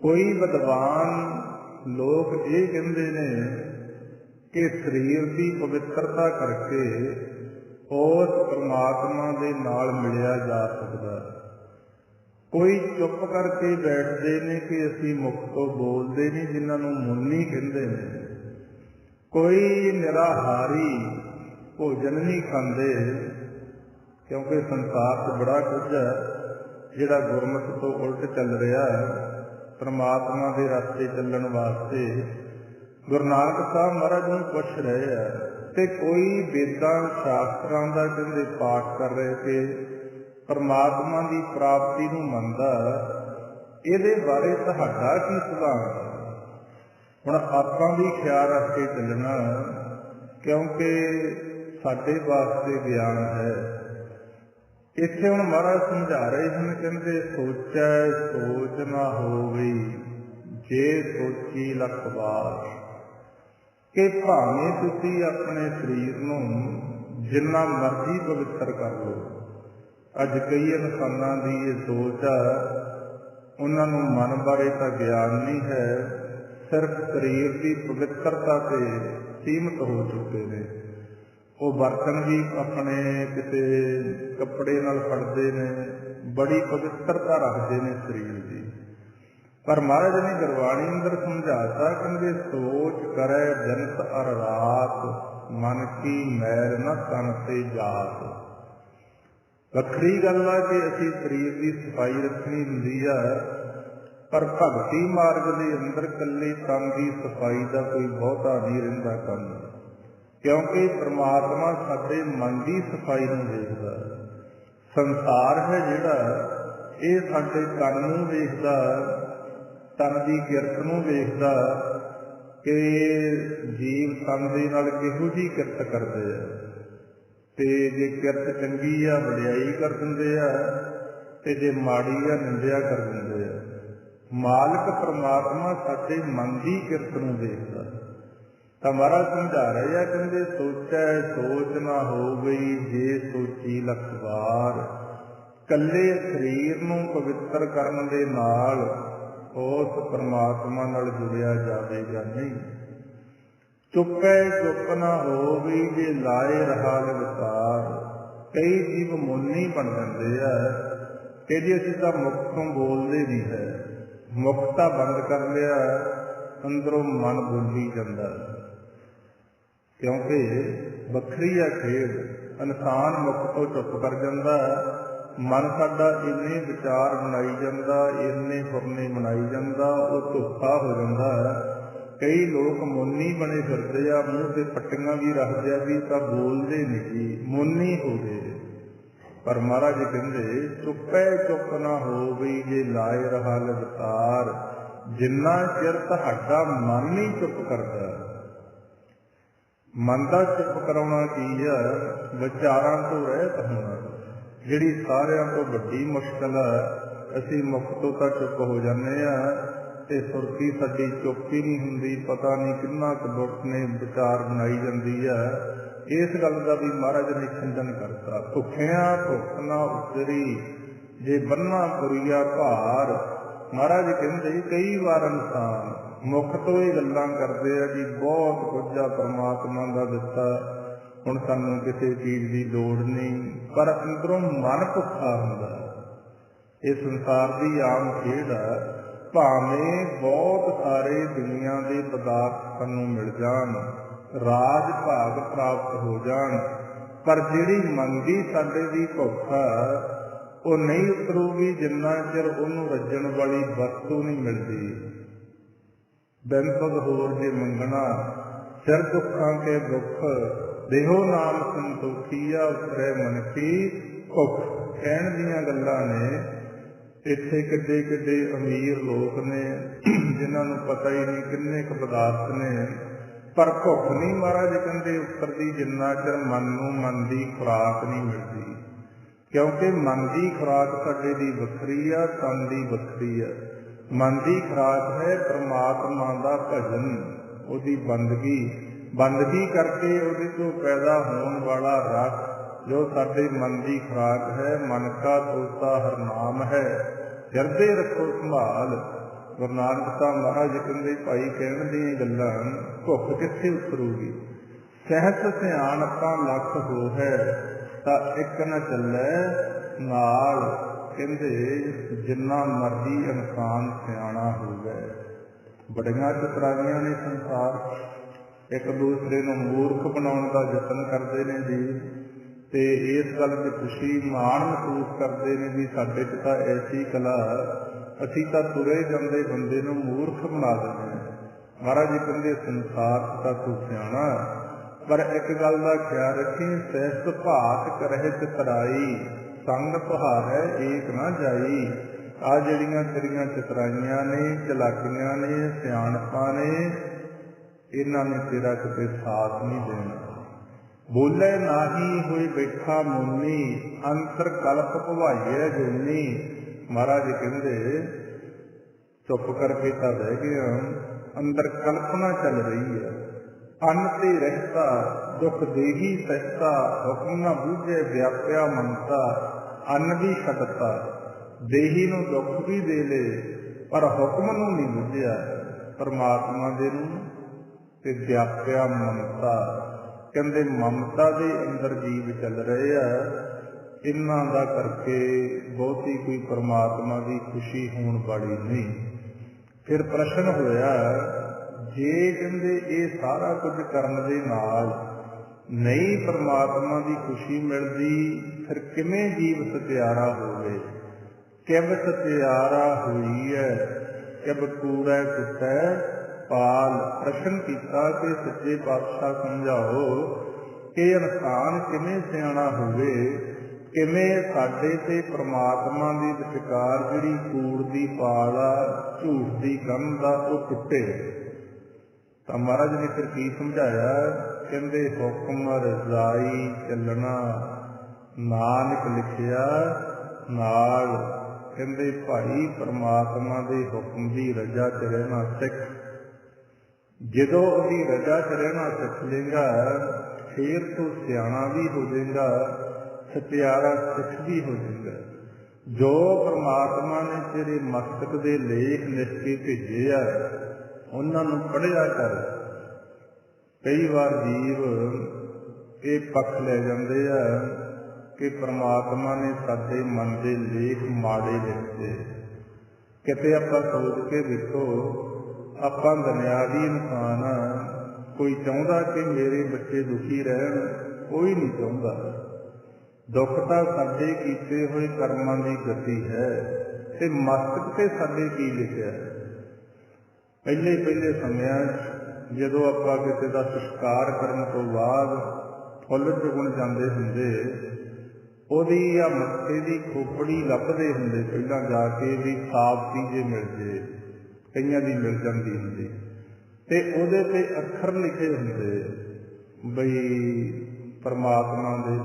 ਕੋਈ ਵਿਦਵਾਨ ਲੋਕ ਇਹ ਕਹਿੰਦੇ ਨੇ ਕਿ ਸਰੀਰ ਦੀ ਪਵਿੱਤਰਤਾ ਕਰਕੇ ਉਸ ਪਰਮਾਤਮਾ ਦੇ ਨਾਲ ਮਿਲਿਆ ਜਾ ਸਕਦਾ। ਕੋਈ ਚੁੱਪ ਕਰਕੇ ਬੈਠਦੇ ਨੇ ਕਿ ਅਸੀਂ ਮੁਖ ਤੋਂ ਬੋਲਦੇ ਨਹੀਂ, ਜਿਨ੍ਹਾਂ ਨੂੰ ਮੁੰਨੀ ਕਹਿੰਦੇ ਨੇ। ਕੋਈ ਨਿਰਾਹਾਰੀ ਭੋਜਨ ਨਹੀਂ ਖਾਂਦੇ, ਕਿਉਂਕਿ ਸੰਸਾਰ 'ਚ ਬੜਾ ਕੁਝ ਹੈ ਜਿਹੜਾ ਗੁਰਮਤਿ ਤੋਂ ਉਲਟ ਚੱਲ ਰਿਹਾ। ਪਰਮਾਤਮਾ ਦੇ ਰਸਤੇ ਚੱਲਣ ਵਾਸਤੇ ਗੁਰੂ ਨਾਨਕ ਸਾਹਿਬ ਮਹਾਰਾਜ ਨੂੰ ਪੁੱਛ ਰਹੇ ਆ। ਤੇ ਕੋਈ ਵੇਦਾਂ ਸ਼ਾਸਤਰਾਂ ਦਾ ਕਹਿੰਦੇ ਪਾਠ ਕਰ ਰਹੇ ਕਿ ਪਰਮਾਤਮਾ ਦੀ ਪ੍ਰਾਪਤੀ ਨੂੰ ਮੰਨਦਾ। ਇਹਦੇ ਬਾਰੇ ਤੁਹਾਡਾ ਕੀ ਸੁਝਾਅ ਹੈ? ਹੁਣ ਆਪਾਂ ਵੀ ਖਿਆਲ ਰੱਖ ਕੇ ਚੱਲਣਾ, ਕਿਉਂਕਿ ਸਾਡੇ ਵਾਸਤੇ ਗਿਆਨ ਹੈ। ਇੱਥੇ ਹੁਣ ਮਹਾਰਾਜ ਸਮਝਾ ਰਹੇ ਹਨ, ਕਹਿੰਦੇ ਸੋਚੈ ਸੋਚ ਨਾ ਹੋਵੇ ਜੇ ਸੋਚੀ ਲੱਖ ਵਾਰ। ਕਿ ਭਾਵੇਂ ਤੁਸੀਂ ਆਪਣੇ ਸਰੀਰ ਨੂੰ ਜਿੰਨਾ ਮਰਜ਼ੀ ਪਵਿੱਤਰ ਕਰ ਲਓ। ਅੱਜ ਕਈ ਇਨਸਾਨਾਂ ਦੀ ਇਹ ਸੋਚ ਆ, ਉਹਨਾਂ ਨੂੰ ਮਨ ਬਾਰੇ ਤਾਂ ਗਿਆਨ ਨਹੀਂ ਹੈ, ਸਿਰਫ ਸਰੀਰ ਦੀ ਪਵਿੱਤਰਤਾ ਤੇ ਸੀਮਤ ਹੋ ਚੁੱਕੇ ਨੇ। ਉਹ ਬਰਤਨ ਵੀ ਆਪਣੇ ਕਿਸੇ ਕੱਪੜੇ ਨਾਲ ਫੜਦੇ ਨੇ, ਬੜੀ ਪਵਿੱਤਰਤਾ ਰੱਖਦੇ ਨੇ ਸਰੀਰ ਦੀ। ਪਰ ਮਹਾਰਾਜ ਨੇ ਗੁਰਬਾਣੀ ਅੰਦਰ ਸਮਝਾਤਾ, ਕਹਿੰਦੇ ਸੋਚ ਕਰੈ ਦਿਨਤ ਅਰ ਰਾਤ, ਮਨ ਕੀ ਮੈਲ ਨ ਤਨ ਤੇ ਜਾਤ। ਵੱਖਰੀ ਗੱਲ ਆ ਕਿ ਅਸੀਂ ਸਰੀਰ ਦੀ ਸਫਾਈ ਰੱਖਣੀ ਹੁੰਦੀ ਆ, ਪਰ ਭਗਤੀ ਮਾਰਗ ਦੇ ਅੰਦਰ ਇਕੱਲੇ ਤਨ ਦੀ ਸਫਾਈ ਦਾ ਕੋਈ ਬਹੁਤਾ ਨਹੀਂ ਰਹਿੰਦਾ ਕੰਮ। ਕਿਉਂਕਿ ਪਰਮਾਤਮਾ ਸਾਡੇ ਮਨ ਦੀ ਸਫਾਈ ਨੂੰ ਵੇਖਦਾ। ਸੰਸਾਰ ਹੈ ਜਿਹੜਾ, ਇਹ ਸਾਡੇ ਤਨ ਨੂੰ ਵੇਖਦਾ, ਤਨ ਦੀ ਕਿਰਤ ਨੂੰ ਵੇਖਦਾ ਕਿ ਜੀਵ ਤਨ ਦੇ ਨਾਲ ਕਿਹੋ ਜਿਹੀ ਕਿਰਤ ਕਰਦੇ ਆ। ਤੇ ਜੇ ਕਿਰਤ ਚੰਗੀ ਆ ਵਡਿਆਈ ਕਰ ਦਿੰਦੇ ਆ, ਤੇ ਜੇ ਮਾੜੀ ਆ ਨਿੰਦਿਆ ਕਰ ਦਿੰਦੇ ਆ। ਮਾਲਕ ਪਰਮਾਤਮਾ ਸਾਡੇ ਮਨ ਦੀ ਕਿਰਤ ਨੂੰ ਵੇਖਦਾ। ਤਾਂ ਮਹਾਰਾਜ ਸਮਝਾ ਰਹੇ ਆ, ਕਹਿੰਦੇ ਸੋਚੈ ਸੋਚ ਨਾ ਹੋ ਗਈ ਜੇ ਸੋਚੀ ਲੱਖ ਵਾਰ। ਕੱਲੇ ਸਰੀਰ ਨੂੰ ਪਵਿੱਤਰ ਕਰਨ ਦੇ ਨਾਲ ਉਸ ਪਰਮਾਤਮਾ ਨਾਲ ਜੁੜਿਆ ਜਾਵੇਗਾ ਨਹੀਂ। ਚੁੱਪੈ ਚੁੱਪ ਨਾ ਹੋਵੇ ਜੇ ਲਾਏ ਰਹਾ ਲਗਤਾਰ। ਕਈ ਜੀਵ ਮੁੰਨੀ ਬਣ ਜਾਂਦੇ ਆ ਕਿ ਜੀ ਅਸੀਂ ਤਾਂ ਮੁਖ ਤੋਂ ਬੋਲਦੇ ਨਹੀਂ ਹੈ। ਮੁਖ ਤਾਂ ਬੰਦ ਕਰ ਲਿਆ, ਅੰਦਰੋਂ ਮਨ ਬੋਲੀ ਜਾਂਦਾ। ਕਿਉਂਕਿ ਵੱਖਰੀ ਆ ਖੇਡ। ਇਨਸਾਨ ਮੁਖ ਤੋਂ ਚੁੱਪ ਕਰ ਜਾਂਦਾ, ਮਨ ਸਾਡਾ ਇੰਨੇ ਵਿਚਾਰ ਬਣਾਈ ਜਾਂਦਾ, ਇੰਨੇ ਫੁਰਨੇ ਬਣਾਈ ਜਾਂਦਾ, ਉਹ ਧੋਖਾ ਹੋ ਜਾਂਦਾ। ਕਈ ਲੋਕ ਮੁੰਨੀ ਬਣੇ ਫਿਰਦੇ ਆ, ਮੂੰਹ ਤੇ ਪੱਟੀਆਂ ਵੀ ਰੱਖਦੇ ਆ ਵੀ ਤਾਂ ਬੋਲਦੇ ਨਹੀਂ ਜੀ, ਮੁੰਨੀ ਹੋ ਗਏ। ਪਰ ਮਹਾਰਾਜ ਕਹਿੰਦੇ ਚੁੱਪੈ ਚੁੱਪ ਨਾ ਹੋਵੇ ਜੇ ਲਾਏ ਰਹਾ ਲਗਤਾਰ। ਜਿੰਨਾ ਚਿਰ ਤੁਹਾਡਾ ਮਨ ਨਹੀਂ ਚੁੱਪ ਕਰਦਾ, ਮਨ ਦਾ ਚੁੱਪ ਕਰਾਉਣਾ ਕੀ ਆ? ਵਿਚਾਰਾਂ ਤੋਂ ਰਹਿਤ ਹੋਣਾ, ਜਿਹੜੀ ਸਾਰਿਆਂ ਤੋਂ ਵੱਡੀ ਮੁਸ਼ਕਲ ਆ। ਅਸੀਂ ਮੁੱਖ ਤੋਂ ਤਾਂ ਚੁੱਪ ਹੋ ਜਾਂਦੇ ਆ ਤੇ ਸੁਰਤੀ ਸਾਡੀ ਚੁੱਪ ਹੀ ਨਹੀਂ ਹੁੰਦੀ। ਪਤਾ ਨਹੀਂ ਕਿੰਨਾ ਕੁ ਦੁੱਖ ਨੇ ਵਿਚਾਰ ਬਣਾਈ ਜਾਂਦੀ ਆ। ਇਸ ਗੱਲ ਦਾ ਵੀ ਮਹਾਰਾਜ ਨੇ ਖੰਡਨ ਕਰਤਾ। ਭੁੱਖਿਆਂ ਭੁੱਖ ਨਾ ਉਤਰੀ, ਜੇ ਬੰਨਾ ਪੁਰੀਆ ਭਾਰ। ਮਹਾਰਾਜ ਕਹਿੰਦੇ ਕਈ ਵਾਰ ਇਨਸਾਨ ਮੁੱਖ ਤੋਂ ਇਹ ਗੱਲਾਂ ਕਰਦੇ ਆ ਕਿ ਬਹੁਤ ਕੁਝ ਆ ਪਰਮਾਤਮਾ ਦਾ ਦਿੱਤਾ, ਹੁਣ ਸਾਨੂੰ ਕਿਸੇ ਚੀਜ਼ ਦੀ ਲੋੜ ਨਹੀਂ, ਪਰ ਅੰਦਰੋਂ ਮਨ ਭੁੱਖਾ ਹੁੰਦਾ। ਇਹ ਸੰਸਾਰ ਦੀ ਆਮ ਖੇਡ ਆ। ਭਾਵੇਂ ਬਹੁਤ ਸਾਰੇ ਦੁਨੀਆ ਦੇ ਪਦਾਰਥ ਸਾਨੂੰ ਮਿਲ ਜਾਣ, ਰਾਜ ਭਾਗ ਪ੍ਰਾਪਤ ਹੋ ਜਾਣ, ਪਰ ਜਿਹੜੀ ਮਨ ਦੀ ਸਾਡੇ ਦੀ ਭੁੱਖ ਆ ਉਹ ਨਹੀਂ ਉਤਰੂਗੀ ਜਿੰਨਾ ਚਿਰ ਉਹਨੂੰ ਰੱਜਣ ਵਾਲੀ ਵਸਤੂ ਨਹੀਂ ਮਿਲਦੀ। ਬੈਂਪਗ ਹੋਰ ਜੇ ਮੰਗਣਾ, ਸਿਰ ਦੁੱਖਾਂ ਕੇ ਦੁੱਖ, ਦੇਹੋ ਨਾਮ ਸੰਤੋਖੀਆ ਉਤਰੇ ਮਨ ਕੀ ਭੁੱਖ। ਕਹਿਣ ਦੀਆਂ ਗੱਲਾਂ ਨੇ। ਇੱਥੇ ਕਿੱਡੇ ਕਿੱਡੇ ਅਮੀਰ ਲੋਕ ਨੇ ਜਿਨ੍ਹਾਂ ਨੂੰ ਪਤਾ ਹੀ ਨਹੀਂ ਕਿੰਨੇ ਕੁ ਪਦਾਰਥ ਨੇ, ਪਰ ਭੁੱਖ ਨਹੀਂ ਮਹਾਰਾਜ ਕਹਿੰਦੇ ਉਤਰਦੀ ਜਿੰਨਾ ਚਿਰ ਮਨ ਨੂੰ ਮਨ ਦੀ ਖੁਰਾਕ ਨਹੀਂ ਮਿਲਦੀ। ਕਿਉਂਕਿ ਮਨ ਦੀ ਖੁਰਾਕ ਸਾਡੇ ਦੀ ਵੱਖਰੀ ਆ, ਤਨ ਦੀ ਵੱਖਰੀ ਆ। ਮਨ ਦੀ ਖੁਰਾਕ ਹੈ ਪਰਮਾਤਮਾ ਦਾ ਭਜਨ, ਉਹਦੀ ਬੰਦਗੀ ਕਰਕੇ ਉਹਦੇ ਤੋਂ ਪੈਦਾ ਹੋਣ ਵਾਲਾ ਰਸ ਜੋ ਸਾਡੇ ਮਨ ਦੀ ਖੁਰਾਕ ਹੈ। ਮਨ ਕਾ ਤੋਤਾ ਹਰਨਾਮ ਹੈ, ਹਿਰਦੇ ਰੱਖੋ ਸੰਭਾਲ। ਗੁਰੂ ਨਾਨਕ ਸਾਹਿਬ ਮਹਾਰਾਜ ਕਹਿੰਦੇ ਭਾਈ ਕਹਿਣ ਦੀਆਂ ਗੱਲਾਂ, ਭੁੱਖ ਕਿੱਥੇ ਉਤਰੂਗੀ? ਸਹਿਤ ਸਿਆਣਪਾਂ ਲੱਖ ਹੋ ਹੈ, ਤਾਂ ਇੱਕ ਨਾ ਚੱਲੇ ਨਾਲ। ਕਹਿੰਦੇ ਜਿੰਨਾ ਮਰਜ਼ੀ ਇਨਸਾਨ ਸਿਆਣਾ ਹੋ ਗਏ। ਬੜੀਆਂ ਚਤਰਾਈਆਂ ਨੇ ਸੰਸਾਰ, ਇੱਕ ਦੂਸਰੇ ਨੂੰ ਮੂਰਖ ਬਣਾਉਣ ਦਾ ਯਤਨ ਕਰਦੇ ਨੇ ਜੀ, ਤੇ ਇਸ ਗੱਲ ਦੀ ਖੁਸ਼ੀ ਮਾਣ ਮਹਿਸੂਸ ਕਰਦੇ ਨੇ ਵੀ ਸਾਡੇ 'ਚ ਤਾਂ ਐਸੀ ਕਲਾ, ਅਸੀਂ ਤਾਂ ਤੁਰੇ ਜਾਂਦੇ ਬੰਦੇ ਨੂੰ ਮੂਰਖ ਬਣਾ ਦਿੰਦੇ ਹਾਂ। ਮਹਾਰਾਜ ਜੀ ਕਹਿੰਦੇ ਸੰਸਾਰ 'ਚ ਤਾਂ ਤੂੰ ਸਿਆਣਾ, ਪਰ ਇੱਕ ਗੱਲ ਦਾ ਖਿਆਲ ਰੱਖੀ, ਸਹਿਸ ਭਾਤ ਕਰਹਿ ਚਤਰਾਈ, ਸੰਗ ਤੁਹਾਰੈ ਏਕ ਨਾ ਜਾਈ। ਆ ਜਿਹੜੀਆਂ ਤੇਰੀਆਂ ਚਤਰਾਈਆਂ ਨੇ, ਚਲਾਕੀਆਂ ਨੇ, ਸਿਆਣਪਾਂ ਨੇ, ਇਹਨਾਂ ਨੇ ਤੇਰਾ ਕਿਤੇ ਸਾਥ ਨਹੀਂ ਦੇਣਾ। ਬੋਲੇ ਨਾਹੀ ਹੋਈ ਬੈਠਾ ਮੁੰਨੀ, ਅੰਤਰ ਕਲਪ ਭਵਾਈਐ ਜੋਨੀ। ਮਹਾਰਾਜ ਕਹਿੰਦੇ ਚੁੱਪ ਕਰਕੇ ਤਾਂ ਬਹਿ ਗਿਆ, ਅੰਦਰ ਕਲਪਨਾ ਚੱਲ ਰਹੀ ਹੈ। ਅੰਨ ਤੇ ਰਹਿਤਾ ਦੁੱਖ ਦੇਹੀ ਸਹਿਤਾ, ਹੁਕਮ ਨਾ ਬੂਝੇ ਵਿਆਪਿਆ ਮਨਤਾ। ਅੰਨ ਵੀ ਛੱਡਤਾ, ਦੇਹੀ ਨੂੰ ਦੁੱਖ ਵੀ ਦੇ ਲਏ, ਪਰ ਹੁਕਮ ਨੂੰ ਨਹੀਂ ਬੁੱਝਿਆ ਪਰਮਾਤਮਾ ਦੇ ਨੂੰ, ਤੇ ਵਿਆਪਿਆ ਮਮਤਾ। ਕਹਿੰਦੇ ਮਮਤਾ ਦੇ ਅੰਦਰ ਜੀਵ ਚੱਲ ਰਹੇ ਆ। ਇਹਨਾਂ ਦਾ ਕਰਕੇ ਬਹੁਤੀ ਕੋਈ ਪਰਮਾਤਮਾ ਦੀ ਖੁਸ਼ੀ ਹੋਣ ਵਾਲੀ ਨਹੀਂ। ਫਿਰ ਪ੍ਰਸ਼ਨ ਹੋਇਆ, ਜੇ ਕਹਿੰਦੇ ਇਹ ਸਾਰਾ ਕੁਝ ਕਰਨ ਦੇ ਨਾਲ ਨਹੀਂ ਪਰਮਾਤਮਾ ਦੀ ਖੁਸ਼ੀ ਮਿਲਦੀ, ਫਿਰ ਕਿਵੇਂ ਜੀਵ ਸਤਿਆਰਾ ਹੋਵੇ? ਕਿਵ ਸਤਿਆਰਾ ਹੋਈ ਹੈ, ਕਿਵ ਕੂੜੈ ਕੁੱਟੈ ਪਾਲ। ਪ੍ਰਸ਼ਨ ਕੀਤਾ ਕਿ ਸੱਚੇ ਪਾਤਸ਼ਾਹ ਸਮਝਾਓ ਕਿ ਇਨਸਾਨ ਕਿਵੇਂ ਸਿਆਣਾ ਹੋਵੇ, ਕਿਵੇਂ ਸਾਡੇ ਤੇ ਪਰਮਾਤਮਾ ਦੀ ਵਿਚਕਾਰ ਜਿਹੜੀ ਕੂੜ ਦੀ ਪਾਲ ਆ, ਝੂਠ ਦੀ ਕੰਧ ਆ, ਉਹ ਟੁੱਟੇ। ਤਾਂ ਮਹਾਰਾਜ ਨੇ ਫਿਰ ਕੀ ਸਮਝਾਇਆ? ਕਹਿੰਦੇ ਹੁਕਮ ਰਜ਼ਾਈ ਚੱਲਣਾ, ਨਾਨਕ ਲਿਖਿਆ ਨਾਲ। ਕਹਿੰਦੇ ਭਾਈ ਪਰਮਾਤਮਾ ਦੇ ਹੁਕਮ ਦੀ ਰਜਾ 'ਚ ਰਹਿਣਾ ਸਿੱਖ। ਜਦੋਂ ਉਹਦੀ ਰਜਾ 'ਚ ਰਹਿਣਾ ਸਿੱਖ ਲੇਗਾ, ਫੇਰ ਤੂੰ ਸਿਆਣਾ ਵੀ ਹੋ ਜਾਏਗਾ, ਸਤਿਆਰਾ ਸਿੱਖ ਵੀ ਹੋ ਜਾਏਗਾ। ਜੋ ਪਰਮਾਤਮਾ ਨੇ ਤੇਰੇ ਮਸਤਕ ਦੇ ਲੇਖ ਲਿਖ ਕੇ ਭੇਜੇ ਆ, ਉਹਨਾਂ ਨੂੰ ਪੜ੍ਹਿਆ ਕਰ। ਕਈ ਵਾਰ ਜੀਵ ਇਹ ਪੱਖ ਲੈ ਜਾਂਦੇ ਆ ਕਿ ਪਰਮਾਤਮਾ ਨੇ ਸਾਡੇ ਮਨ ਦੇ ਲੇਖ ਮਾੜੇ ਲਿਖੇ। ਕਿਤੇ ਆਪਾਂ ਸੋਚ ਕੇ ਦੇਖੋ, ਆਪਾਂ ਦੁਨਿਆਵੀ ਇਨਸਾਨ ਆ, ਕੋਈ ਚਾਹੁੰਦਾ ਕਿ ਮੇਰੇ ਬੱਚੇ ਦੁਖੀ ਰਹਿਣ? ਕੋਈ ਨਹੀਂ ਚਾਹੁੰਦਾ। ਦੁੱਖ ਤਾਂ ਸਾਡੇ ਕੀਤੇ ਹੋਏ ਕਰਮਾਂ ਦੀ ਗਤੀ ਹੈ, ਤੇ ਮਸਤਕ ਤੇ ਸਾਡੇ ਕੀ ਲਿਖਿਆ? ਪਹਿਲੇ ਸਮਿਆਂ ਜਦੋਂ ਆਪਾਂ ਕਿਸੇ ਦਾ ਸੰਸਕਾਰ ਕਰਨ ਤੋਂ ਬਾਅਦ ਫੁੱਲ ਚੁਗਣ ਜਾਂਦੇ ਹੁੰਦੇ, ਉਹਦੀ ਜਾਂ ਮੱਥੇ ਦੀ ਖੋਪੜੀ ਲੱਭਦੇ ਹੁੰਦੇ ਪਹਿਲਾਂ ਜਾ ਕੇ ਵੀ ਸਾਫ਼ ਚੀਜ਼ੇ ਮਿਲ ਜੇ। ਕਈਆਂ ਦੀ ਮਿਲ ਜਾਂਦੀ ਹੁੰਦੀ, ਤੇ ਉਹਦੇ ਤੇ ਅੱਖਰ ਲਿਖੇ ਹੁੰਦੇ। ਬਈ ਪਰਮਾਤਮਾ ਦੇ,